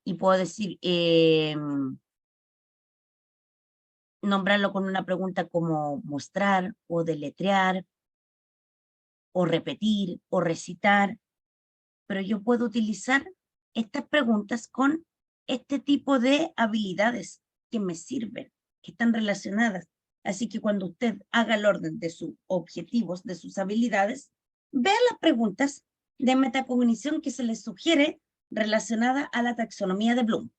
Speaker 1: y puedo decir, nombrarlo con una pregunta como mostrar, o deletrear, o repetir, o recitar, pero yo puedo utilizar estas preguntas con este tipo de habilidades que me sirven, que están relacionadas. Así que cuando usted haga el orden de sus objetivos, de sus habilidades, vea las preguntas de metacognición que se les sugiere relacionada a la taxonomía de Bloom.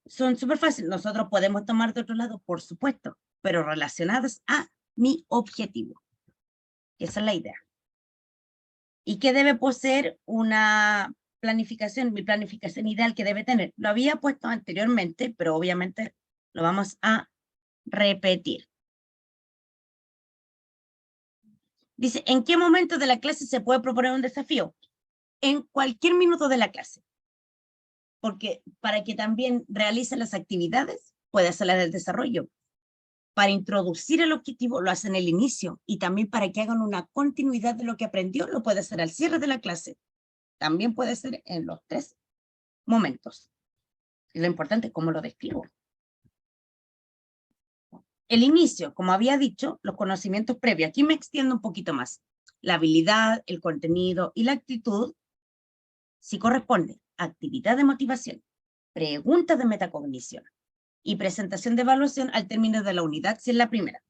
Speaker 1: Son súper fáciles. Nosotros podemos tomar de otro lado, por supuesto, pero relacionadas a mi objetivo. Esa es la idea. ¿Y qué debe poseer una planificación? Mi planificación ideal que debe tener. Lo había puesto anteriormente, pero obviamente lo vamos a repetir. Dice, ¿en qué momento de la clase se puede proponer un desafío? En cualquier minuto de la clase. Porque para que también realice las actividades, puede hacerlas del desarrollo. Para introducir el objetivo, lo hace en el inicio. Y también para que hagan una continuidad de lo que aprendió, lo puede hacer al cierre de la clase. También puede ser en los 3 momentos. Y lo importante es cómo lo describo. El inicio, como había dicho, los conocimientos previos. Aquí me extiendo un poquito más. La habilidad, el contenido y la actitud, si corresponde, actividad de motivación, preguntas de metacognición y presentación de evaluación al término de la unidad, si es la primera.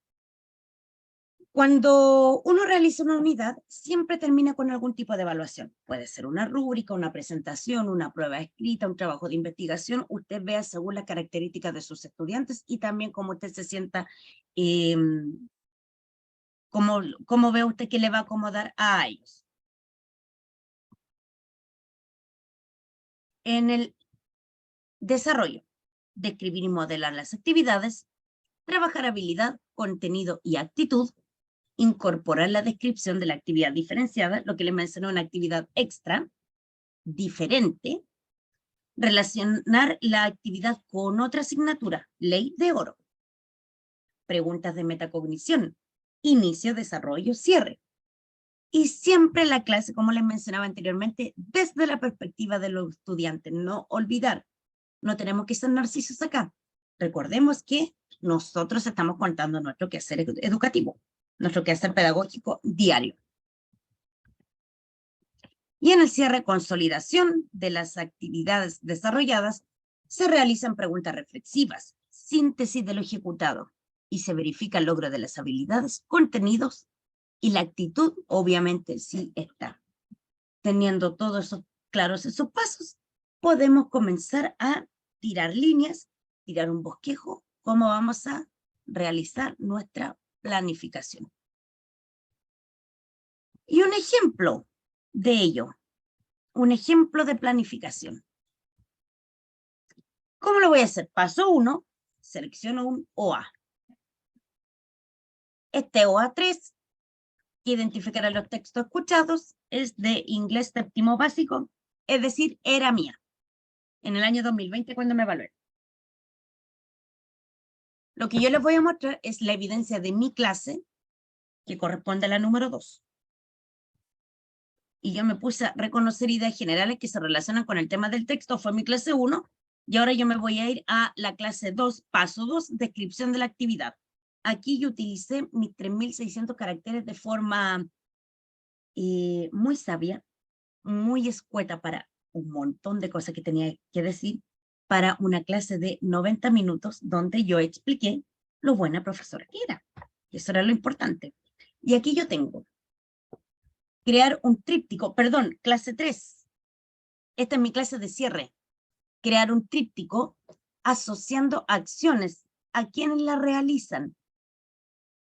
Speaker 1: Cuando uno realiza una unidad, siempre termina con algún tipo de evaluación. Puede ser una rúbrica, una presentación, una prueba escrita, un trabajo de investigación. Usted vea según las características de sus estudiantes y también cómo usted se sienta, cómo ve usted que le va a acomodar a ellos. En el desarrollo, describir y modelar las actividades, trabajar habilidad, contenido y actitud, incorporar la descripción de la actividad diferenciada, lo que les mencioné, una actividad extra, diferente, relacionar la actividad con otra asignatura, ley de oro, preguntas de metacognición, inicio, desarrollo, cierre. Y siempre la clase, como les mencionaba anteriormente, desde la perspectiva de los estudiantes, no olvidar, no tenemos que ser narcisos acá. Recordemos que nosotros estamos contando nuestro quehacer educativo, nuestro quehacer pedagógico diario. Y en el cierre, consolidación de las actividades desarrolladas, se realizan preguntas reflexivas, síntesis de lo ejecutado, y se verifica el logro de las habilidades, contenidos, y la actitud, obviamente, sí está. Teniendo todos esos claros esos pasos, podemos comenzar a tirar líneas, tirar un bosquejo, cómo vamos a realizar nuestra planificación. Y un ejemplo de ello, un ejemplo de planificación. ¿Cómo lo voy a hacer? Paso 1, selecciono un OA. Este OA3, que identificará los textos escuchados, es de inglés séptimo básico, es decir, era mía, en el año 2020 cuando me evalué. Lo que yo les voy a mostrar es la evidencia de mi clase, que corresponde a la número 2. Y yo me puse a reconocer ideas generales que se relacionan con el tema del texto, fue mi clase 1, y ahora yo me voy a ir a la clase 2, paso 2, descripción de la actividad. Aquí yo utilicé mis 3.600 caracteres de forma muy sabia, muy escueta para un montón de cosas que tenía que decir, para una clase de 90 minutos donde yo expliqué lo buena profesora que era. Y eso era lo importante. Y aquí yo tengo crear un tríptico, perdón, clase 3. Esta es mi clase de cierre. Crear un tríptico asociando acciones a quienes la realizan,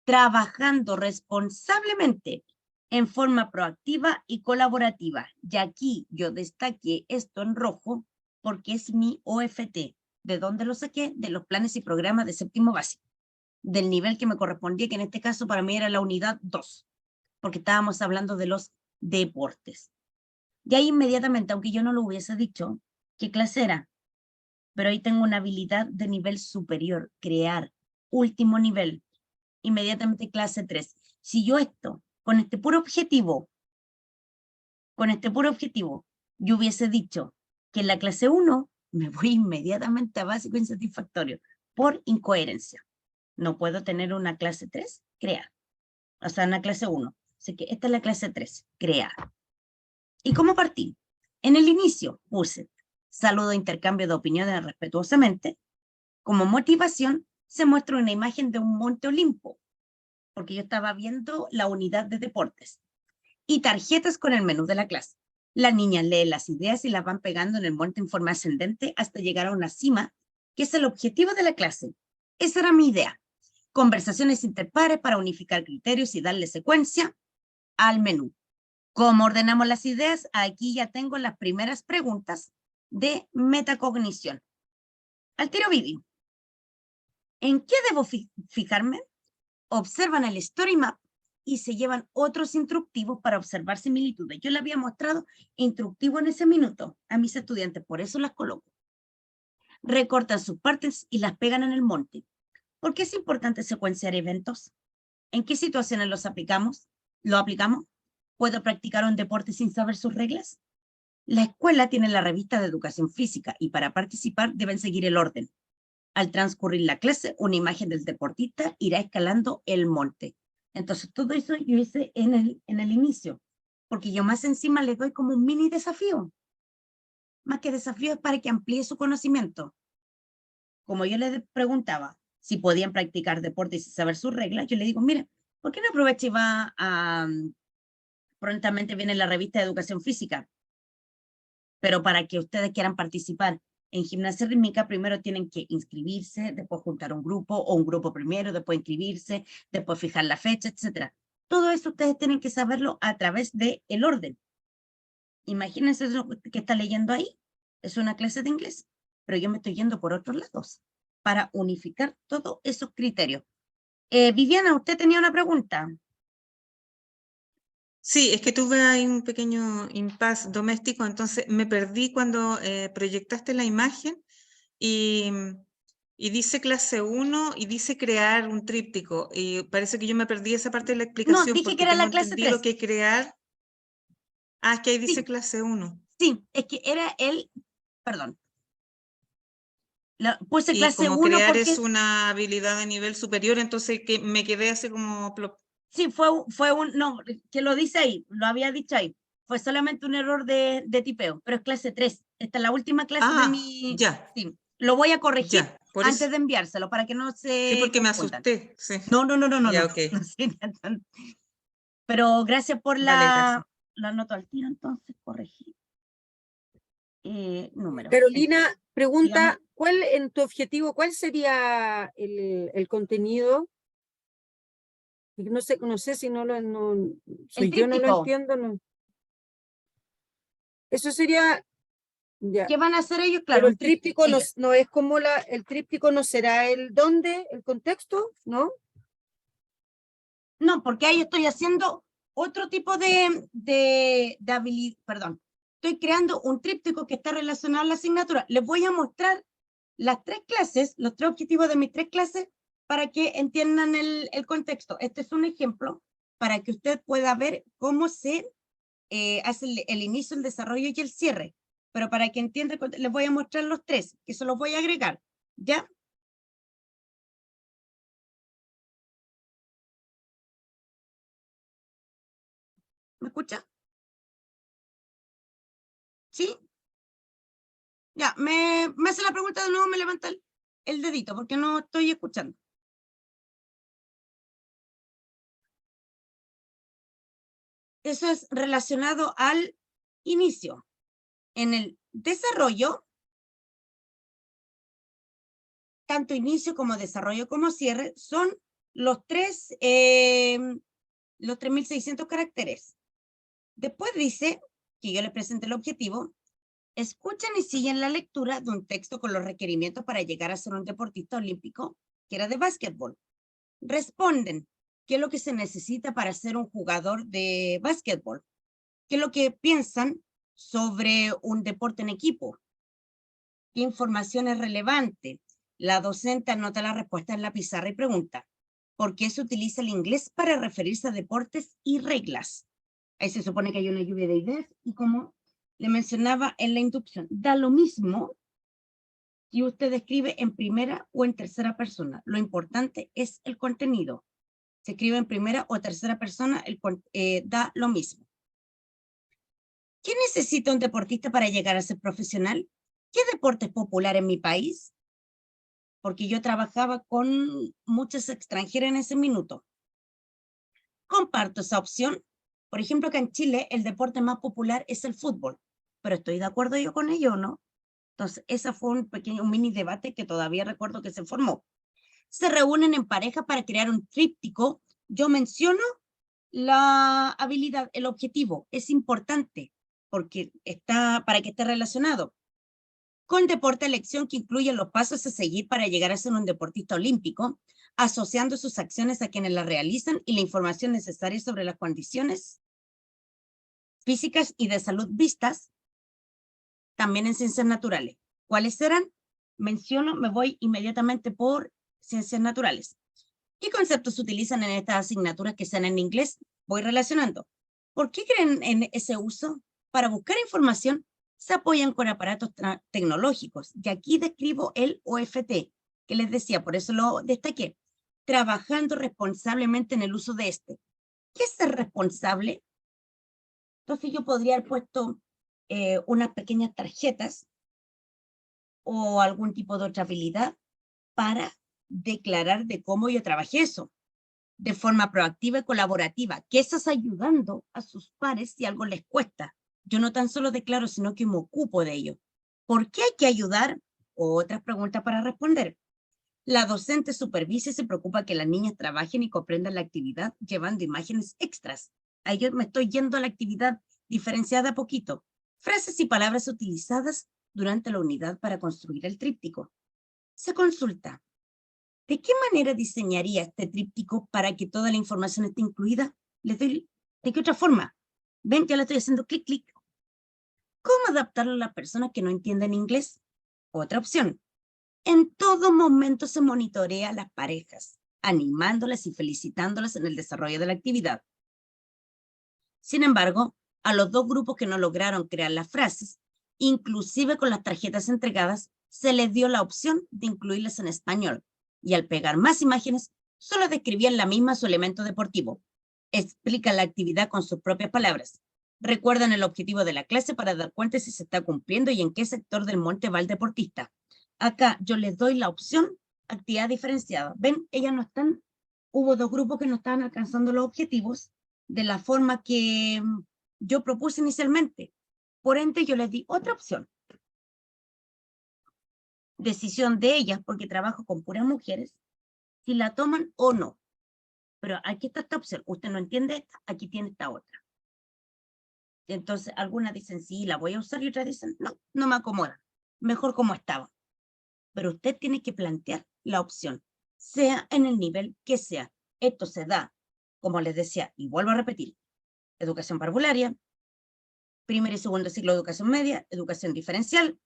Speaker 1: trabajando responsablemente en forma proactiva y colaborativa. Y aquí yo destaqué esto en rojo porque es mi OFT. ¿De dónde lo saqué? De los planes y programas de séptimo básico, del nivel que me correspondía, que en este caso para mí era la unidad 2, porque estábamos hablando de los deportes. Y ahí inmediatamente, aunque yo no lo hubiese dicho, ¿qué clase era? Pero ahí tengo una habilidad de nivel superior, crear, último nivel, inmediatamente clase 3. Si yo esto, con este puro objetivo, yo hubiese dicho que en la clase 1 me voy inmediatamente a básico insatisfactorio por incoherencia. No puedo tener una clase 3, crear. O sea, una clase 1. Así que esta es la clase 3, crear. ¿Y cómo partí? En el inicio puse saludo, intercambio de opiniones respetuosamente. Como motivación se muestra una imagen de un monte Olimpo, porque yo estaba viendo la unidad de deportes, y tarjetas con el menú de la clase. Las niñas leen las ideas y las van pegando en el monte en forma ascendente hasta llegar a una cima, que es el objetivo de la clase. Esa era mi idea. Conversaciones interpares para unificar criterios y darle secuencia al menú. ¿Cómo ordenamos las ideas? Aquí ya tengo las primeras preguntas de metacognición. Al tiro Vivi. ¿En qué debo fijarme? Observan el story map y se llevan otros instructivos para observar similitudes. Yo le había mostrado instructivo en ese minuto a mis estudiantes, por eso las coloco. Recortan sus partes y las pegan en el monte. ¿Por qué es importante secuenciar eventos? ¿En qué situaciones los aplicamos? ¿Lo aplicamos? ¿Puedo practicar un deporte sin saber sus reglas? La escuela tiene la revista de educación física y para participar deben seguir el orden. Al transcurrir la clase, una imagen del deportista irá escalando el monte. Entonces, todo eso yo hice en el inicio, porque yo más encima le doy como un mini desafío. Más que desafío es para que amplíe su conocimiento. Como yo les preguntaba si podían practicar deporte y saber sus reglas, yo le digo, mira, ¿por qué no aprovecha y va a... prontamente viene la revista de educación física? Pero para que ustedes quieran participar en gimnasia rítmica, primero tienen que inscribirse, después juntar un grupo, o un grupo primero, después inscribirse, después fijar la fecha, etc. Todo eso ustedes tienen que saberlo a través del orden. Imagínense lo que está leyendo ahí. Es una clase de inglés, pero yo me estoy yendo por otros lados para unificar todos esos criterios. Viviana, usted tenía una pregunta.
Speaker 4: Sí, es que tuve ahí un pequeño impasse doméstico, entonces me perdí cuando proyectaste la imagen y dice clase 1 y dice crear un tríptico. Y parece que yo me perdí esa parte de la explicación
Speaker 1: No, dije
Speaker 4: porque
Speaker 1: que era
Speaker 4: tengo
Speaker 1: la clase
Speaker 4: entendido
Speaker 1: 3.
Speaker 4: que crear... Ah, es que ahí dice
Speaker 1: Sí.
Speaker 4: clase 1.
Speaker 1: Sí, es que era perdón. Puse
Speaker 4: Y
Speaker 1: clase
Speaker 4: como
Speaker 1: 1
Speaker 4: crear
Speaker 1: porque...
Speaker 4: es una habilidad de nivel superior, entonces que me quedé así como...
Speaker 1: Sí, no, que lo dice ahí, lo había dicho ahí. Fue solamente un error de tipeo, pero es clase 3. Esta es la última clase de mi...
Speaker 4: ya,
Speaker 1: Sí, lo voy a corregir
Speaker 4: ya, por
Speaker 1: antes
Speaker 4: eso.
Speaker 1: de enviárselo para que no
Speaker 4: Sí,
Speaker 1: se
Speaker 4: porque me
Speaker 1: confundan.
Speaker 4: asusté, sí.
Speaker 1: No,
Speaker 4: Ya, ok.
Speaker 1: no sería tan- Pero gracias por
Speaker 4: Vale, gracias.
Speaker 1: la nota al tiro, entonces corregí. Número.
Speaker 7: Carolina
Speaker 1: Dígame.
Speaker 7: pregunta, ¿cuál en tu objetivo, cuál sería el contenido? Y no sé si no lo soy yo, no lo
Speaker 1: tríptico.
Speaker 7: entiendo, no. Eso sería, ya.
Speaker 1: ¿Qué van a hacer ellos? Claro,
Speaker 7: Pero
Speaker 1: un
Speaker 7: el tríptico no,
Speaker 1: ellos.
Speaker 7: no es como el tríptico no será el dónde, el contexto, ¿no?
Speaker 1: No, porque ahí estoy haciendo otro tipo de habilidad, perdón. Estoy creando un tríptico que está relacionado a la asignatura. Les voy a mostrar las 3 clases, los 3 objetivos de mis 3 clases para que entiendan el contexto. Este es un ejemplo para que usted pueda ver cómo se hace el inicio, el desarrollo y el cierre. Pero para que entienda, les voy a mostrar los 3, que se los voy a agregar. ¿Ya? ¿Me escucha? ¿Sí? Ya, me hace la pregunta de nuevo, me levanta el dedito, porque no estoy escuchando. Eso es relacionado al inicio. En el desarrollo, tanto inicio como desarrollo como cierre, son los 3.600 caracteres. Después dice que yo le presente el objetivo. Escuchan y siguen la lectura de un texto con los requerimientos para llegar a ser un deportista olímpico, que era de básquetbol. Responden qué es lo que se necesita para ser un jugador de básquetbol, qué es lo que piensan sobre un deporte en equipo, qué información es relevante. La docente anota la respuesta en la pizarra y pregunta, ¿por qué se utiliza el inglés para referirse a deportes y reglas? Ahí se supone que hay una lluvia de ideas y como le mencionaba en la inducción, da lo mismo si usted escribe en primera o en tercera persona. Lo importante es el contenido. Se escribe en primera o tercera persona, da lo mismo. ¿Qué necesita un deportista para llegar a ser profesional? ¿Qué deporte es popular en mi país? Porque yo trabajaba con muchas extranjeras en ese minuto. Comparto esa opción. Por ejemplo, acá en Chile el deporte más popular es el fútbol, pero ¿estoy de acuerdo yo con ello o no? Entonces, ese fue un mini debate que todavía recuerdo que se formó. Se reúnen en pareja para crear un tríptico. Yo menciono la habilidad, el objetivo, es importante porque está para que esté relacionado con deporte elección que incluye los pasos a seguir para llegar a ser un deportista olímpico, asociando sus acciones a quienes las realizan y la información necesaria sobre las condiciones físicas y de salud vistas, también en ciencias naturales. ¿Cuáles serán? Menciono, me voy inmediatamente por ciencias naturales. ¿Qué conceptos se utilizan en estas asignaturas que sean en inglés? Voy relacionando. ¿Por qué creen en ese uso? Para buscar información, se apoyan con aparatos tecnológicos. Y aquí describo el OFT, que les decía, por eso lo destaqué. Trabajando responsablemente en el uso de este. ¿Qué es ser responsable? Entonces yo podría haber puesto unas pequeñas tarjetas o algún tipo de otra habilidad para declarar de cómo yo trabajé eso, de forma proactiva y colaborativa, que estás ayudando a sus pares si algo les cuesta. Yo no tan solo declaro, sino que me ocupo de ello. ¿Por qué hay que ayudar? Otras preguntas para responder. La docente supervisa y se preocupa que las niñas trabajen y comprendan la actividad llevando imágenes extras. Ahí yo me estoy yendo a la actividad diferenciada a poquito. Frases y palabras utilizadas durante la unidad para construir el tríptico. Se consulta. ¿De qué manera diseñaría este tríptico para que toda la información esté incluida? Les doy, ¿de qué otra forma? Ven, ya le estoy haciendo clic, clic. ¿Cómo adaptarlo a las personas que no entienden inglés? Otra opción. En todo momento se monitorea a las parejas, animándolas y felicitándolas en el desarrollo de la actividad. Sin embargo, a los dos grupos que no lograron crear las frases, inclusive con las tarjetas entregadas, se les dio la opción de incluirlas en español, y al pegar más imágenes, solo describían la misma su elemento deportivo. Explican la actividad con sus propias palabras. Recuerdan el objetivo de la clase para dar cuenta si se está cumpliendo y en qué sector del monte va el deportista. Acá yo les doy la opción actividad diferenciada. Ven, ellas no están, hubo dos grupos que no estaban alcanzando los objetivos de la forma que yo propuse inicialmente. Por ende, yo les di otra opción. Decisión de ellas, porque trabajo con puras mujeres, si la toman o no. Pero aquí está esta opción. Usted no entiende esta, aquí tiene esta otra. Entonces, algunas dicen, sí, la voy a usar, y otras dicen, no, no me acomoda. Mejor como estaba. Pero usted tiene que plantear la opción, sea en el nivel que sea. Esto se da, como les decía, y vuelvo a repetir, educación parvularia, primer y segundo ciclo de educación media, educación diferencial,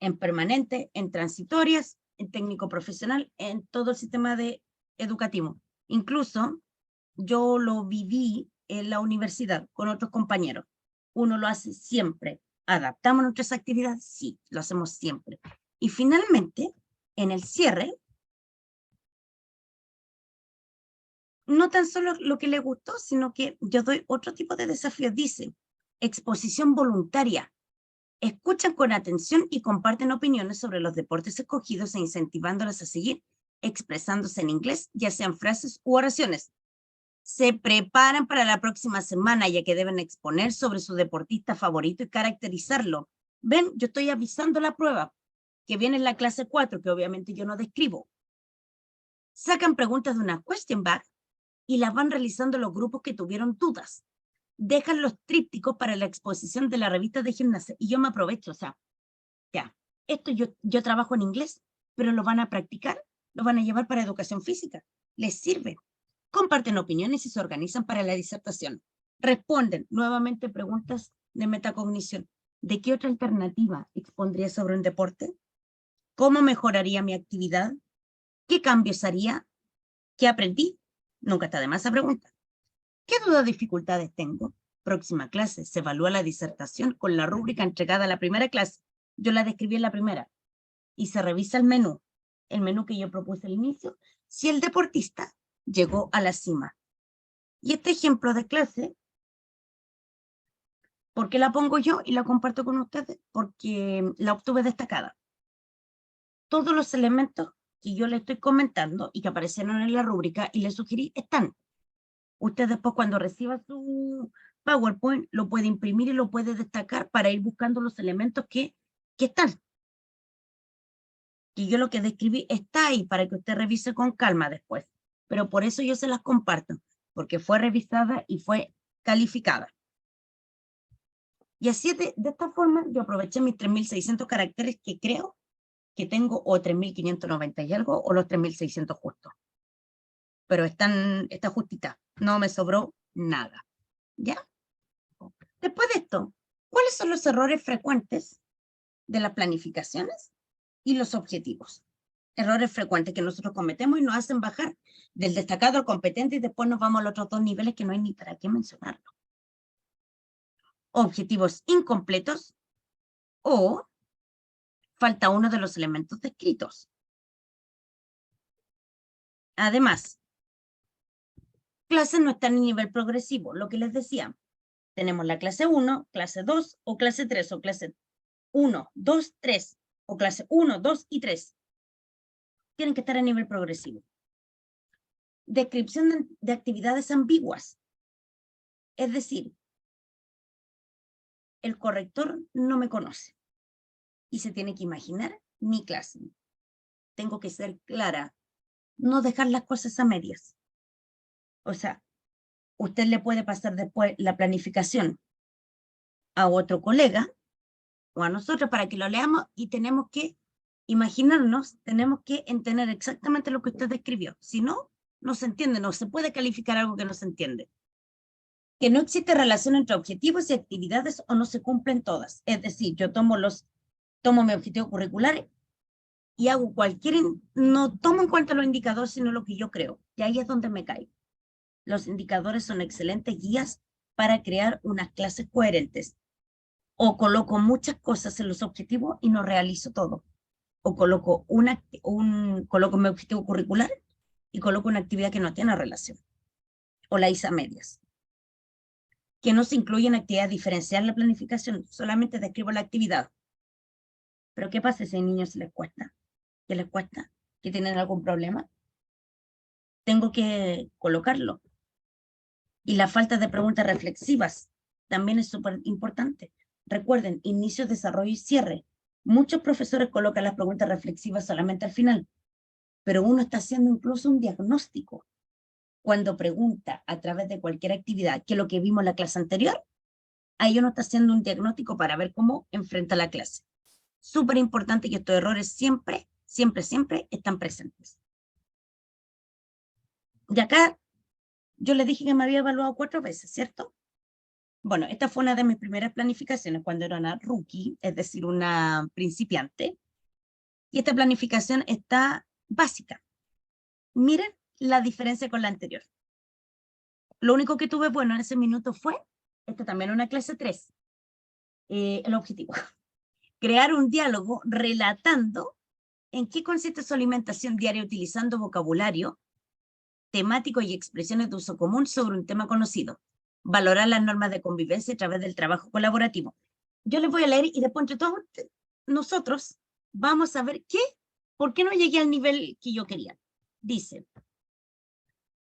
Speaker 1: en permanente, en transitorias, en técnico profesional, en todo el sistema educativo. Incluso yo lo viví en la universidad con otros compañeros. Uno lo hace siempre. ¿Adaptamos nuestras actividades? Sí, lo hacemos siempre. Y finalmente, en el cierre, no tan solo lo que le gustó, sino que yo doy otro tipo de desafíos. Dice, exposición voluntaria. Escuchan con atención y comparten opiniones sobre los deportes escogidos e incentivándolas a seguir expresándose en inglés, ya sean frases u oraciones. Se preparan para la próxima semana, ya que deben exponer sobre su deportista favorito y caracterizarlo. Ven, yo estoy avisando la prueba, que viene en la clase 4, que obviamente yo no describo. Sacan preguntas de una question bag y las van realizando los grupos que tuvieron dudas. Dejan los trípticos para la exposición de la revista de gimnasia. Y yo me aprovecho, o sea, ya, esto yo trabajo en inglés, pero lo van a practicar, lo van a llevar para educación física. Les sirve. Comparten opiniones y se organizan para la disertación. Responden nuevamente preguntas de metacognición. ¿De qué otra alternativa expondría sobre un deporte? ¿Cómo mejoraría mi actividad? ¿Qué cambios haría? ¿Qué aprendí? Nunca está de más esa pregunta. ¿Qué dudas o dificultades tengo? Próxima clase, se evalúa la disertación con la rúbrica entregada a la primera clase. Yo la describí en la primera. Y se revisa el menú que yo propuse al inicio, si el deportista llegó a la cima. Y este ejemplo de clase, ¿por qué la pongo yo y la comparto con ustedes? Porque la obtuve destacada. Todos los elementos que yo le estoy comentando y que aparecieron en la rúbrica y le sugerí están. Usted después cuando reciba su PowerPoint lo puede imprimir y lo puede destacar para ir buscando los elementos que están. Y yo lo que describí está ahí para que usted revise con calma después. Pero por eso yo se las comparto, porque fue revisada y fue calificada. Y así de esta forma yo aproveché mis 3.600 caracteres que creo que tengo, o 3.590 y algo, o los 3.600 justos. Pero está justita, no me sobró nada. ¿Ya? Después de esto, ¿cuáles son los errores frecuentes de las planificaciones y los objetivos? Errores frecuentes que nosotros cometemos y nos hacen bajar del destacado al competente y después nos vamos a los otros dos niveles que no hay ni para qué mencionarlo. Objetivos incompletos o falta uno de los elementos descritos. Además, clases no están en nivel progresivo, lo que les decía. Tenemos la clase 1, clase 2 o clase 3 o clase 1, 2, 3 o clase 1, 2 y 3. Tienen que estar a nivel progresivo. Descripción de actividades ambiguas. Es decir, el corrector no me conoce y se tiene que imaginar mi clase. Tengo que ser clara, no dejar las cosas a medias. O sea, usted le puede pasar después la planificación a otro colega o a nosotros para que lo leamos y tenemos que imaginarnos, tenemos que entender exactamente lo que usted describió. Si no, no se entiende, no se puede calificar algo que no se entiende. Que no existe relación entre objetivos y actividades o no se cumplen todas. Es decir, yo tomo mi objetivo curricular y hago no tomo en cuenta los indicadores, sino lo que yo creo. Y ahí es donde me caigo. Los indicadores son excelentes guías para crear unas clases coherentes. O coloco muchas cosas en los objetivos y no realizo todo. O coloco mi objetivo curricular y coloco una actividad que no tiene relación. O la hice a medias. Que no se incluye en actividad diferencial en la planificación, solamente describo la actividad. Pero ¿qué pasa si a niños les cuesta? ¿Qué les cuesta? ¿Que tienen algún problema? Tengo que colocarlo. Y la falta de preguntas reflexivas también es súper importante. Recuerden, inicio, desarrollo y cierre. Muchos profesores colocan las preguntas reflexivas solamente al final, pero uno está haciendo incluso un diagnóstico. Cuando pregunta a través de cualquier actividad, que es lo que vimos en la clase anterior, ahí uno está haciendo un diagnóstico para ver cómo enfrenta la clase. Súper importante que estos errores siempre están presentes. Y acá yo les dije que me había evaluado 4 veces, ¿cierto? Bueno, esta fue una de mis primeras planificaciones cuando era una rookie, es decir, una principiante. Y esta planificación está básica. Miren la diferencia con la anterior. Lo único que tuve bueno en ese minuto fue, esto también una clase 3, el objetivo. Crear un diálogo relatando en qué consiste su alimentación diaria utilizando vocabulario temáticos y expresiones de uso común sobre un tema conocido. Valorar las normas de convivencia a través del trabajo colaborativo. Yo les voy a leer y después entre todos nosotros vamos a ver por qué no llegué al nivel que yo quería. Dice,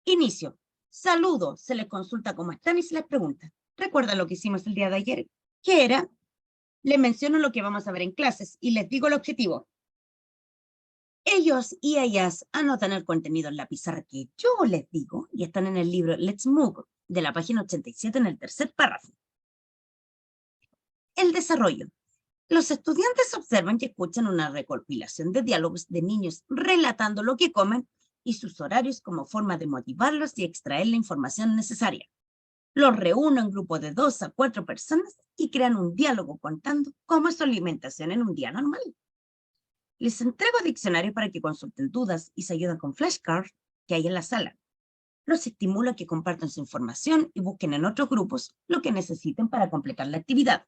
Speaker 1: inicio. Saludo, se les consulta cómo están y se les pregunta. ¿Recuerdan lo que hicimos el día de ayer? ¿Qué era? Les menciono lo que vamos a ver en clases y les digo el objetivo. Ellos y ellas anotan el contenido en la pizarra que yo les digo y están en el libro Let's Move de la página 87 en el tercer párrafo. El desarrollo. Los estudiantes observan y escuchan una recopilación de diálogos de niños relatando lo que comen y sus horarios como forma de motivarlos y extraer la información necesaria. Los reúno en grupos de 2 a 4 personas y crean un diálogo contando cómo es su alimentación en un día normal. Les entrego diccionarios para que consulten dudas y se ayuden con flashcards que hay en la sala. Los estimulo a que compartan su información y busquen en otros grupos lo que necesiten para completar la actividad.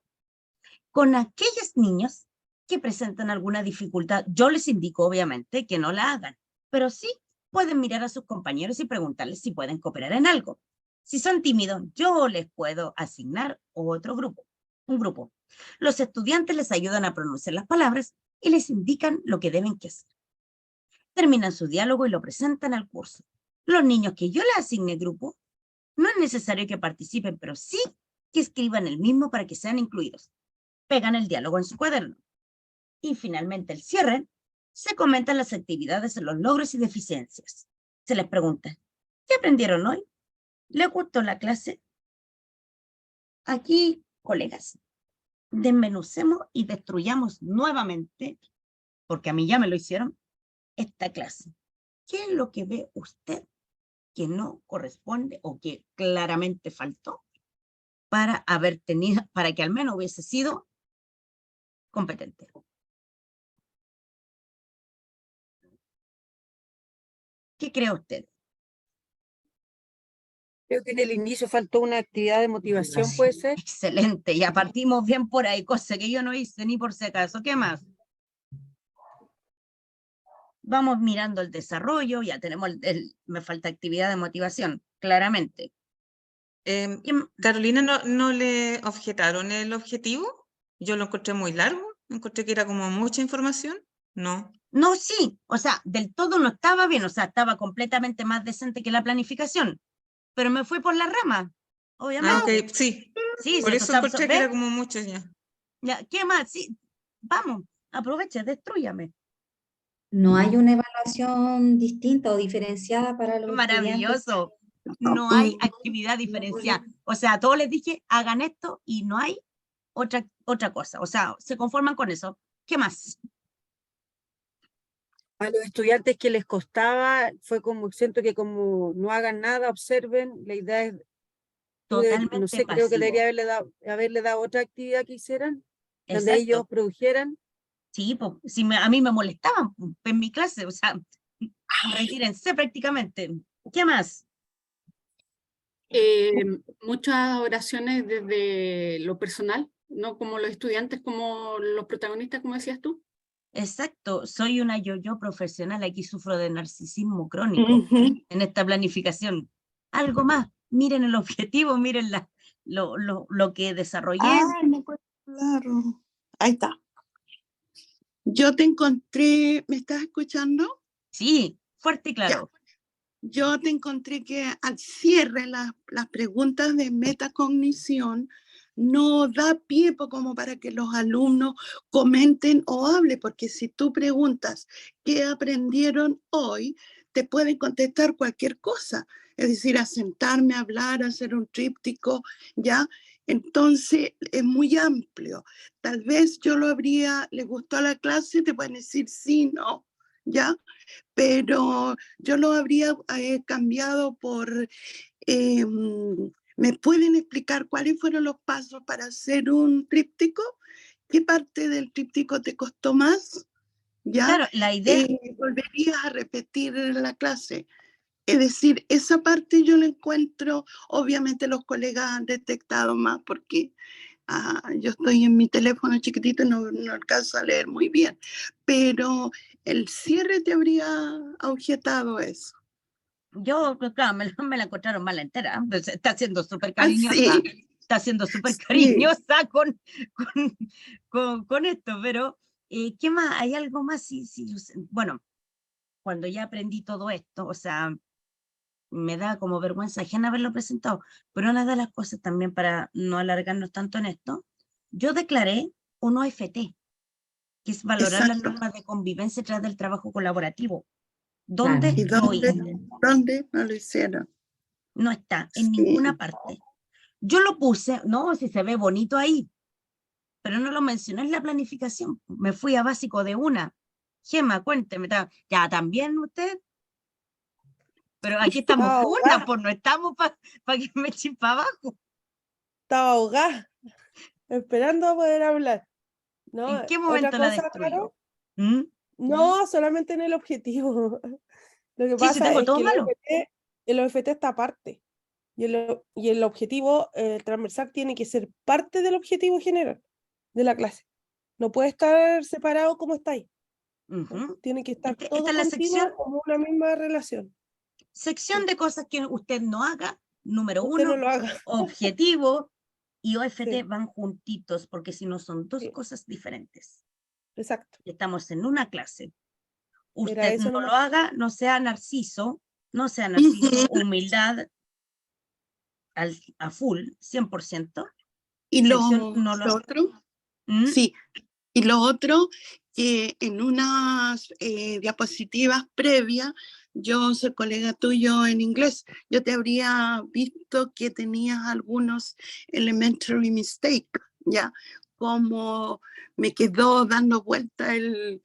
Speaker 1: Con aquellos niños que presentan alguna dificultad, yo les indico obviamente que no la hagan, pero sí pueden mirar a sus compañeros y preguntarles si pueden cooperar en algo. Si son tímidos, yo les puedo asignar otro grupo, un grupo. Los estudiantes les ayudan a pronunciar las palabras y les indican lo que deben hacer. Terminan su diálogo y lo presentan al curso. Los niños que yo les asigne grupo, no es necesario que participen, pero sí que escriban el mismo para que sean incluidos. Pegan el diálogo en su cuaderno. Y finalmente el cierre, se comentan las actividades, los logros y deficiencias. Se les pregunta, ¿qué aprendieron hoy? ¿Les gustó la clase? Aquí, colegas, desmenucemos y destruyamos nuevamente, porque a mí ya me lo hicieron, esta clase. ¿Qué es lo que ve usted que no corresponde o que claramente faltó para que al menos hubiese sido competente? ¿Qué cree usted?
Speaker 7: Creo que en el inicio faltó una actividad de motivación, ¿puede ser?
Speaker 1: Excelente, ya partimos bien por ahí, cosa que yo no hice ni por si acaso. ¿Qué más? Vamos mirando el desarrollo, ya tenemos me falta actividad de motivación, claramente.
Speaker 4: Carolina, ¿no le objetaron el objetivo? Yo lo encontré muy largo, encontré que era como mucha información. No.
Speaker 1: No, sí, o sea, del todo no estaba bien, o sea, estaba completamente más decente que la planificación, pero me fui por la rama, obviamente.
Speaker 4: Ah, ok, sí.
Speaker 1: Sí,
Speaker 4: Por
Speaker 1: sí,
Speaker 4: eso encontré que era como mucho ya.
Speaker 1: Ya, ¿qué más? Sí, vamos, aproveche, destrúyame.
Speaker 9: ¿No hay una evaluación distinta o diferenciada para los estudiantes?
Speaker 1: Maravilloso. No hay actividad diferenciada. O sea, a todos les dije, hagan esto y no hay otra cosa. O sea, se conforman con eso. ¿Qué más?
Speaker 7: A los estudiantes que les costaba, fue como, siento que como no hagan nada, observen, la idea es,
Speaker 1: Totalmente
Speaker 7: no sé, creo que
Speaker 1: pasivo.
Speaker 7: debería haberle dado otra actividad que hicieran, donde
Speaker 1: Exacto.
Speaker 7: ellos produjeran.
Speaker 1: Sí, pues, si a mí me molestaban en mi clase, o sea, retírense prácticamente. ¿Qué más?
Speaker 2: Muchas oraciones desde lo personal, no como los estudiantes, como los protagonistas, como decías tú.
Speaker 1: Exacto, soy una yo-yo profesional, aquí sufro de narcisismo crónico en esta planificación. Algo más, miren el objetivo, miren lo que desarrollé.
Speaker 8: Ah, no puedo, claro. Ahí está. Yo te encontré, ¿me estás escuchando?
Speaker 1: Sí, fuerte y claro.
Speaker 8: Ya. Yo te encontré que al cierre las preguntas de metacognición no da pie como para que los alumnos comenten o hablen, porque si tú preguntas qué aprendieron hoy, te pueden contestar cualquier cosa, es decir, a sentarme, a hablar, a hacer un tríptico, ¿ya? Entonces es muy amplio. Tal vez le gustó la clase, te pueden decir sí, no, ¿ya? Pero yo lo habría cambiado por, ¿me pueden explicar cuáles fueron los pasos para hacer un tríptico? ¿Qué parte del tríptico te costó más? ¿Ya?
Speaker 1: Claro, la idea...
Speaker 8: ¿Volverías a repetir la clase? Es decir, esa parte yo la encuentro, obviamente los colegas han detectado más porque yo estoy en mi teléfono chiquitito y no alcanzo a leer muy bien, pero el cierre te habría objetado eso.
Speaker 1: Yo, pues, claro, me la encontraron mala entera. Pues, está siendo súper
Speaker 8: Ah,
Speaker 1: cariñosa.
Speaker 8: sí,
Speaker 1: Está siendo súper
Speaker 8: sí.
Speaker 1: cariñosa con, con esto, pero ¿qué más? ¿Hay algo más? Sí, sí, bueno, cuando ya aprendí todo esto, o sea, me da como vergüenza ajena haberlo presentado, pero una de las cosas también para no alargarnos tanto en esto, yo declaré un OFT, que es valorar las
Speaker 8: Exacto.
Speaker 1: normas de convivencia tras del trabajo colaborativo.
Speaker 9: Claro.
Speaker 1: ¿Dónde
Speaker 8: ¿Y
Speaker 1: lo hice?
Speaker 8: dónde no lo hicieron?
Speaker 1: No está en
Speaker 8: Sí.
Speaker 1: ninguna parte. Yo lo puse, no, si se ve bonito ahí, pero no lo mencioné en la planificación. Me fui a básico de una. Gema, cuénteme, ya también usted, pero aquí estamos
Speaker 7: Estaba
Speaker 1: juntas,
Speaker 7: ahogada,
Speaker 1: pues no estamos para que me echen para abajo.
Speaker 7: estaba ahogada, esperando a poder hablar. ¿No?
Speaker 1: ¿En qué
Speaker 7: Otra
Speaker 1: momento la
Speaker 7: cosa,
Speaker 1: destruyó?
Speaker 7: Caro,
Speaker 1: ¿Mm?
Speaker 7: no solamente en el objetivo. Lo que
Speaker 1: Sí, sí,
Speaker 7: pasa
Speaker 1: tengo
Speaker 7: es
Speaker 1: todo
Speaker 7: que
Speaker 1: malo.
Speaker 7: el OFT está aparte. Y el objetivo transversal tiene que ser parte del objetivo general de la clase. No puede estar separado como está ahí. ¿No?
Speaker 1: Ujú.
Speaker 7: Tiene que estar
Speaker 1: Esta
Speaker 7: todo
Speaker 1: es la
Speaker 7: continuo
Speaker 1: sección,
Speaker 7: como una misma relación.
Speaker 1: sección de cosas que usted no haga. Número
Speaker 7: Usted no
Speaker 1: uno,
Speaker 7: lo haga.
Speaker 1: objetivo y OFT
Speaker 7: Sí,
Speaker 1: van juntitos, porque si no son dos
Speaker 7: sí,
Speaker 1: cosas diferentes.
Speaker 7: exacto.
Speaker 1: Estamos en una clase.
Speaker 7: Era
Speaker 1: Usted
Speaker 7: eso
Speaker 1: no
Speaker 7: nomás.
Speaker 1: lo haga, no sea narciso,
Speaker 8: Ujú.
Speaker 1: humildad a full, 100%.
Speaker 8: Y
Speaker 1: Sección no
Speaker 8: lo
Speaker 1: lo...
Speaker 8: otro,
Speaker 1: ¿Mm?
Speaker 8: sí, y lo otro, que en unas diapositivas previas, yo soy colega tuyo en inglés, yo te habría visto que tenías algunos elementary mistake, ¿ya? Como me quedó dando vuelta el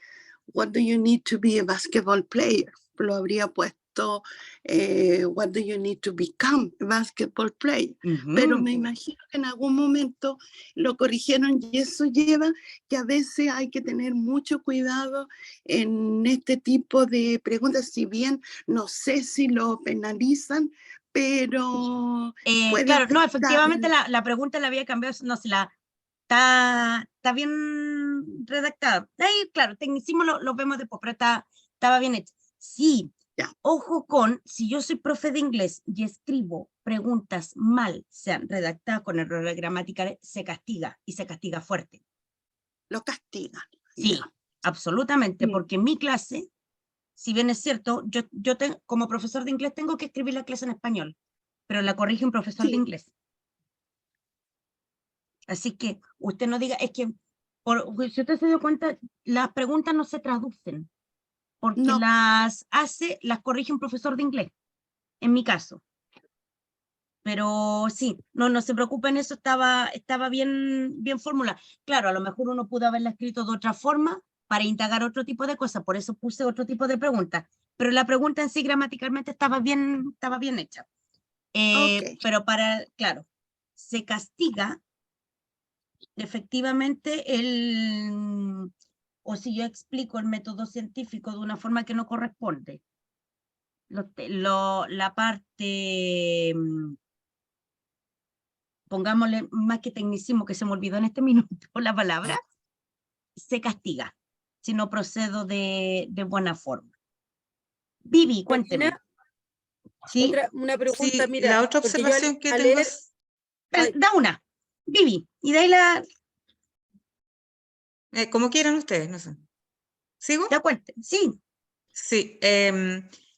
Speaker 8: what do you need to be a basketball player? Lo habría puesto what do you need to become a basketball player? Pero me imagino que en algún momento lo corrigieron y eso lleva que a veces hay que tener mucho cuidado en este tipo de preguntas, si bien no sé si lo penalizan, pero puede
Speaker 1: Claro, no,
Speaker 8: afectar.
Speaker 1: efectivamente la pregunta la había cambiado, no sé, está bien redactada. Ahí, claro, tecnicismo lo vemos después, pero estaba bien hecho. Sí,
Speaker 8: Ya.
Speaker 1: ojo con, si yo soy profe de inglés y escribo preguntas mal, sean redactadas con errores gramaticales, se castiga y se castiga fuerte.
Speaker 8: Lo castigan.
Speaker 1: Sí,
Speaker 8: Ya.
Speaker 1: absolutamente, porque en mi clase, si bien es cierto, yo como profesor de inglés tengo que escribir la clase en español, pero la corrige un profesor de
Speaker 8: Sí.
Speaker 1: inglés. Así que usted no diga, es que, si usted se dio cuenta, las preguntas no se traducen, porque
Speaker 8: No.
Speaker 1: las corrige un profesor de inglés, en mi caso. Pero sí, no se preocupen, eso estaba bien formulado. Claro, a lo mejor uno pudo haberla escrito de otra forma para indagar otro tipo de cosas, por eso puse otro tipo de preguntas. Pero la pregunta en sí gramaticalmente estaba bien hecha.
Speaker 8: Ok.
Speaker 1: Pero claro, se castiga efectivamente o si yo explico el método científico de una forma que no corresponde. La parte, pongámosle más que tecnicismo, que se me olvidó en este minuto la palabra, se castiga si no procedo de buena forma. Vivi, cuénteme.
Speaker 7: Martina,
Speaker 1: ¿Sí?
Speaker 7: una pregunta,
Speaker 4: Sí,
Speaker 7: mira,
Speaker 4: la otra
Speaker 7: porque yo
Speaker 4: observación que
Speaker 7: al
Speaker 4: tengo
Speaker 7: leer,
Speaker 4: es,
Speaker 7: ay,
Speaker 1: Da una. Vivi, y de ahí
Speaker 4: como quieran ustedes, no sé. ¿Sigo?
Speaker 1: ya cuente. Sí.
Speaker 4: Sí,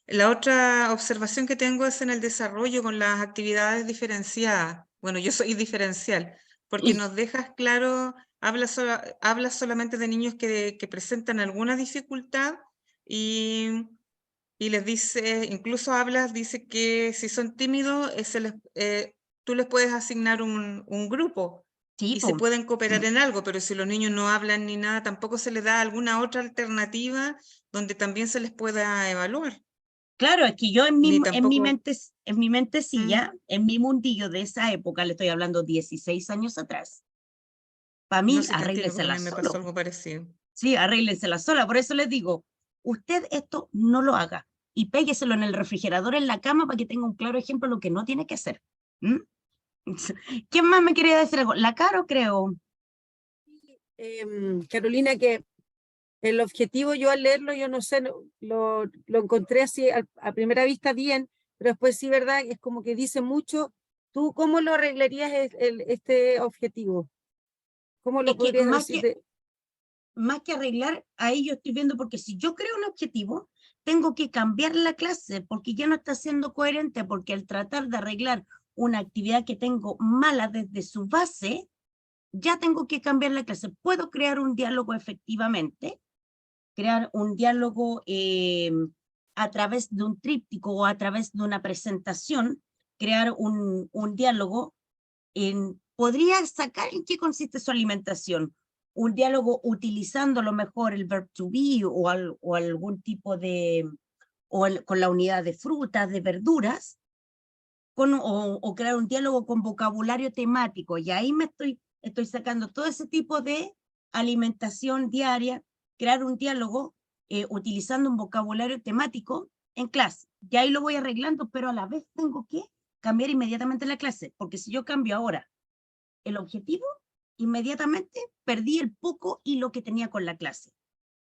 Speaker 4: la otra observación que tengo es en el desarrollo con las actividades diferenciadas. Bueno, yo soy diferencial, porque nos dejas claro, hablas solamente de niños que presentan alguna dificultad y les dice, incluso dice que si son tímidos, tú les puedes asignar un grupo
Speaker 1: Sí,
Speaker 4: y se
Speaker 1: po.
Speaker 4: pueden cooperar en algo, pero si los niños no hablan ni nada, tampoco se les da alguna otra alternativa donde también se les pueda evaluar.
Speaker 1: Claro, es que yo
Speaker 4: Ni
Speaker 1: en mi
Speaker 4: tampoco...
Speaker 1: mentecilla, en mi mundillo de esa época, le estoy hablando 16 años atrás, para
Speaker 4: No
Speaker 1: mí,
Speaker 4: sé, te entiendo, porque a
Speaker 1: arréglensela
Speaker 4: mí me pasó
Speaker 1: solo.
Speaker 4: algo parecido.
Speaker 1: Sí, arréglensela sola. Por eso les digo, usted esto no lo haga y pégueselo en el refrigerador, en la cama, para que tenga un claro ejemplo de lo que no tiene que hacer. ¿Mm? ¿Quién más me quería decir algo? La Caro, creo.
Speaker 7: Carolina, que el objetivo yo al leerlo, yo no sé, lo encontré así a primera vista bien, pero después sí, ¿verdad? Es como que dice mucho. ¿Tú cómo lo arreglarías este objetivo? ¿Cómo lo
Speaker 1: Es que
Speaker 7: podrías decir?
Speaker 1: más que arreglar, ahí yo estoy viendo, porque si yo creo un objetivo, tengo que cambiar la clase, porque ya no está siendo coherente, porque al tratar de arreglar una actividad que tengo mala desde su base, ya tengo que cambiar la clase. Puedo crear un diálogo efectivamente, crear un diálogo a través de un tríptico o a través de una presentación, crear un diálogo. Podría sacar en qué consiste su alimentación. Un diálogo utilizando a lo mejor el verb to be o algún tipo de, con la unidad de frutas, de verduras, o crear un diálogo con vocabulario temático. Y ahí estoy sacando todo ese tipo de alimentación diaria, crear un diálogo utilizando un vocabulario temático en clase. Y ahí lo voy arreglando, pero a la vez tengo que cambiar inmediatamente la clase, porque si yo cambio ahora el objetivo, inmediatamente perdí el poco hilo que tenía con la clase.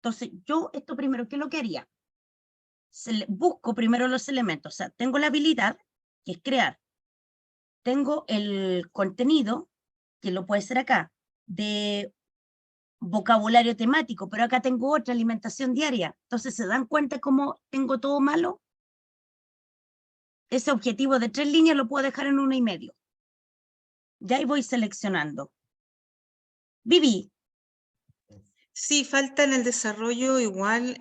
Speaker 1: Entonces, yo esto primero, ¿qué es lo que haría? Busco primero los elementos, o sea, tengo la habilidad, que es crear, tengo el contenido, que lo puede ser acá, de vocabulario temático, pero acá tengo otra, alimentación diaria. Entonces, ¿se dan cuenta cómo tengo todo malo? Ese objetivo de 3 líneas lo puedo dejar en 1,5. Ya ahí voy seleccionando. Viví.
Speaker 4: Sí, falta en el desarrollo igual,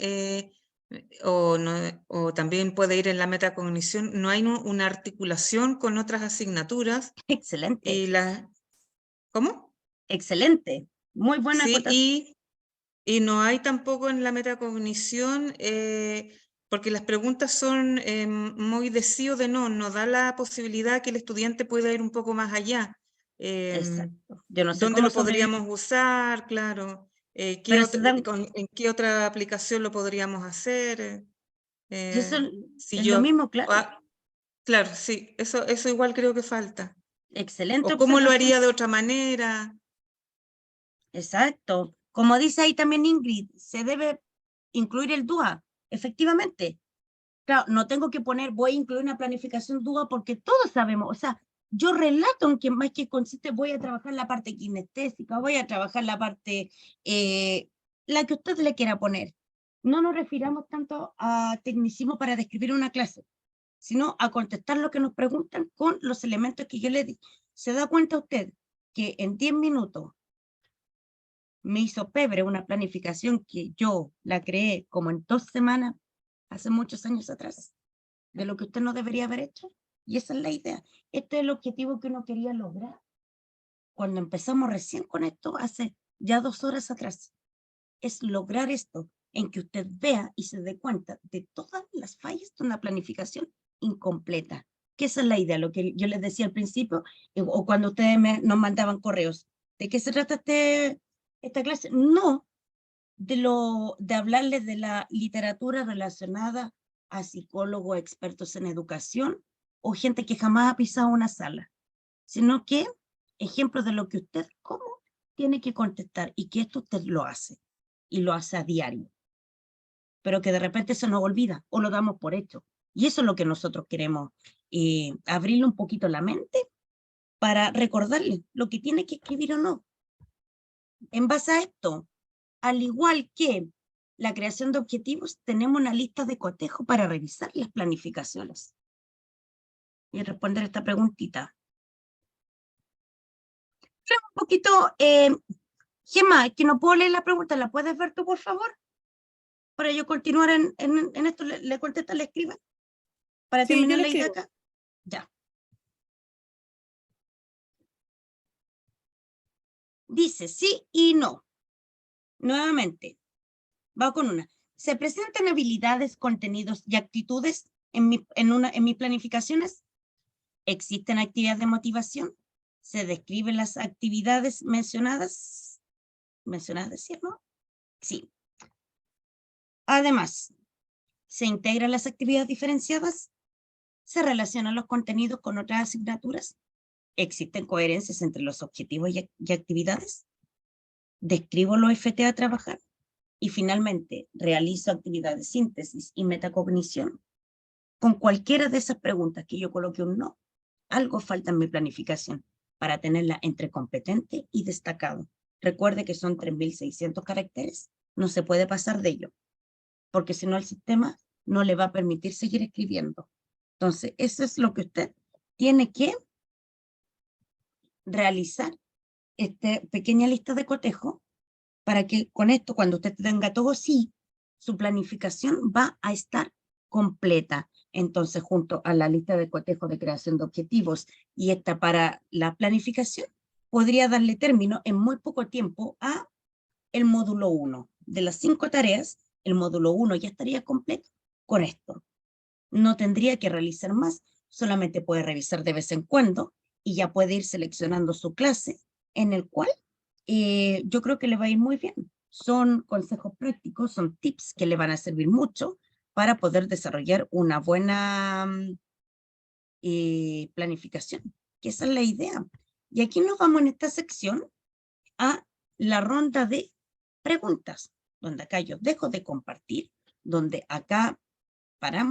Speaker 4: o también puede ir en la metacognición, no hay una articulación con otras asignaturas.
Speaker 1: Excelente.
Speaker 4: Y ¿cómo?
Speaker 1: Excelente. Muy buena
Speaker 4: Sí,
Speaker 1: acotación.
Speaker 4: y no hay tampoco en la metacognición, porque las preguntas son muy de sí o de no, nos da la posibilidad que el estudiante pueda ir un poco más allá.
Speaker 1: Exacto. Yo no sé
Speaker 4: ¿Dónde
Speaker 1: cómo
Speaker 4: lo podríamos usar? Claro.
Speaker 1: Pero se dan,
Speaker 4: ¿En qué otra aplicación lo podríamos hacer?
Speaker 1: y eso
Speaker 4: Si
Speaker 1: es lo
Speaker 4: yo,
Speaker 1: mismo, claro.
Speaker 4: claro, sí, eso igual creo que falta.
Speaker 1: Excelente
Speaker 4: ¿O cómo lo
Speaker 1: observación.
Speaker 4: haría de otra manera?
Speaker 1: Exacto. Como dice ahí también Ingrid, se debe incluir el DUA, efectivamente. Claro, no tengo que poner, voy a incluir una planificación DUA porque todos sabemos, o sea, yo relato en qué más que consiste, voy a trabajar la parte kinestésica, voy a trabajar la parte, la que usted le quiera poner. No nos refiramos tanto a tecnicismo para describir una clase, sino a contestar lo que nos preguntan con los elementos que yo le di. ¿Se da cuenta usted que en 10 minutos me hizo Pebre una planificación que yo la creé como en 2 semanas, hace muchos años atrás, de lo que usted no debería haber hecho? Y esa es la idea. Este es el objetivo que uno quería lograr cuando empezamos recién con esto, hace ya 2 horas atrás. Es lograr esto, en que usted vea y se dé cuenta de todas las fallas de una planificación incompleta. Que esa es la idea, lo que yo les decía al principio, o cuando ustedes nos mandaban correos. ¿De qué se trata esta clase? No de hablarles de la literatura relacionada a psicólogos expertos en educación o gente que jamás ha pisado una sala, sino que ejemplos de lo que usted cómo tiene que contestar y que esto usted lo hace y lo hace a diario, pero que de repente se nos olvida o lo damos por hecho. Y eso es lo que nosotros queremos, abrirle un poquito la mente para recordarle lo que tiene que escribir o no. En base a esto, al igual que la creación de objetivos, tenemos una lista de cotejo para revisar las planificaciones y responder esta preguntita. Un poquito, Gemma, que no puedo leer la pregunta, ¿la puedes ver tú, por favor? Para yo continuar en esto, ¿le contesta, le escribe? Para
Speaker 6: Sí,
Speaker 1: terminar
Speaker 6: yo
Speaker 1: la
Speaker 6: le
Speaker 1: idea
Speaker 6: escribo.
Speaker 1: acá. Ya. Dice sí y no. Nuevamente, va con una. ¿Se presentan habilidades, contenidos y actitudes en mis planificaciones? ¿Existen actividades de motivación? ¿Se describen las actividades mencionadas? ¿Mencionadas, cierto? Sí. Además, ¿se integran las actividades diferenciadas? ¿Se relacionan los contenidos con otras asignaturas? ¿Existen coherencias entre los objetivos y actividades? ¿Describo los FT a trabajar? Y finalmente, ¿realizo actividades de síntesis y metacognición? con cualquiera de esas preguntas que yo coloque un no, algo falta en mi planificación para tenerla entre competente y destacado. Recuerde que son 3.600 caracteres, no se puede pasar de ello, porque si no el sistema no le va a permitir seguir escribiendo. Entonces, eso es lo que usted tiene que realizar, esta pequeña lista de cotejo, para que con esto, cuando usted tenga todo sí, su planificación va a estar completa. Entonces, junto a la lista de cotejo de creación de objetivos y esta para la planificación, podría darle término en muy poco tiempo a el módulo 1. De las 5 tareas, el módulo 1 ya estaría completo con esto. No tendría que realizar más, solamente puede revisar de vez en cuando y ya puede ir seleccionando su clase, en el cual yo creo que le va a ir muy bien. Son consejos prácticos, son tips que le van a servir mucho para poder desarrollar una buena planificación, que esa es la idea. Y aquí nos vamos en esta sección a la ronda de preguntas, donde acá yo dejo de compartir, donde acá paramos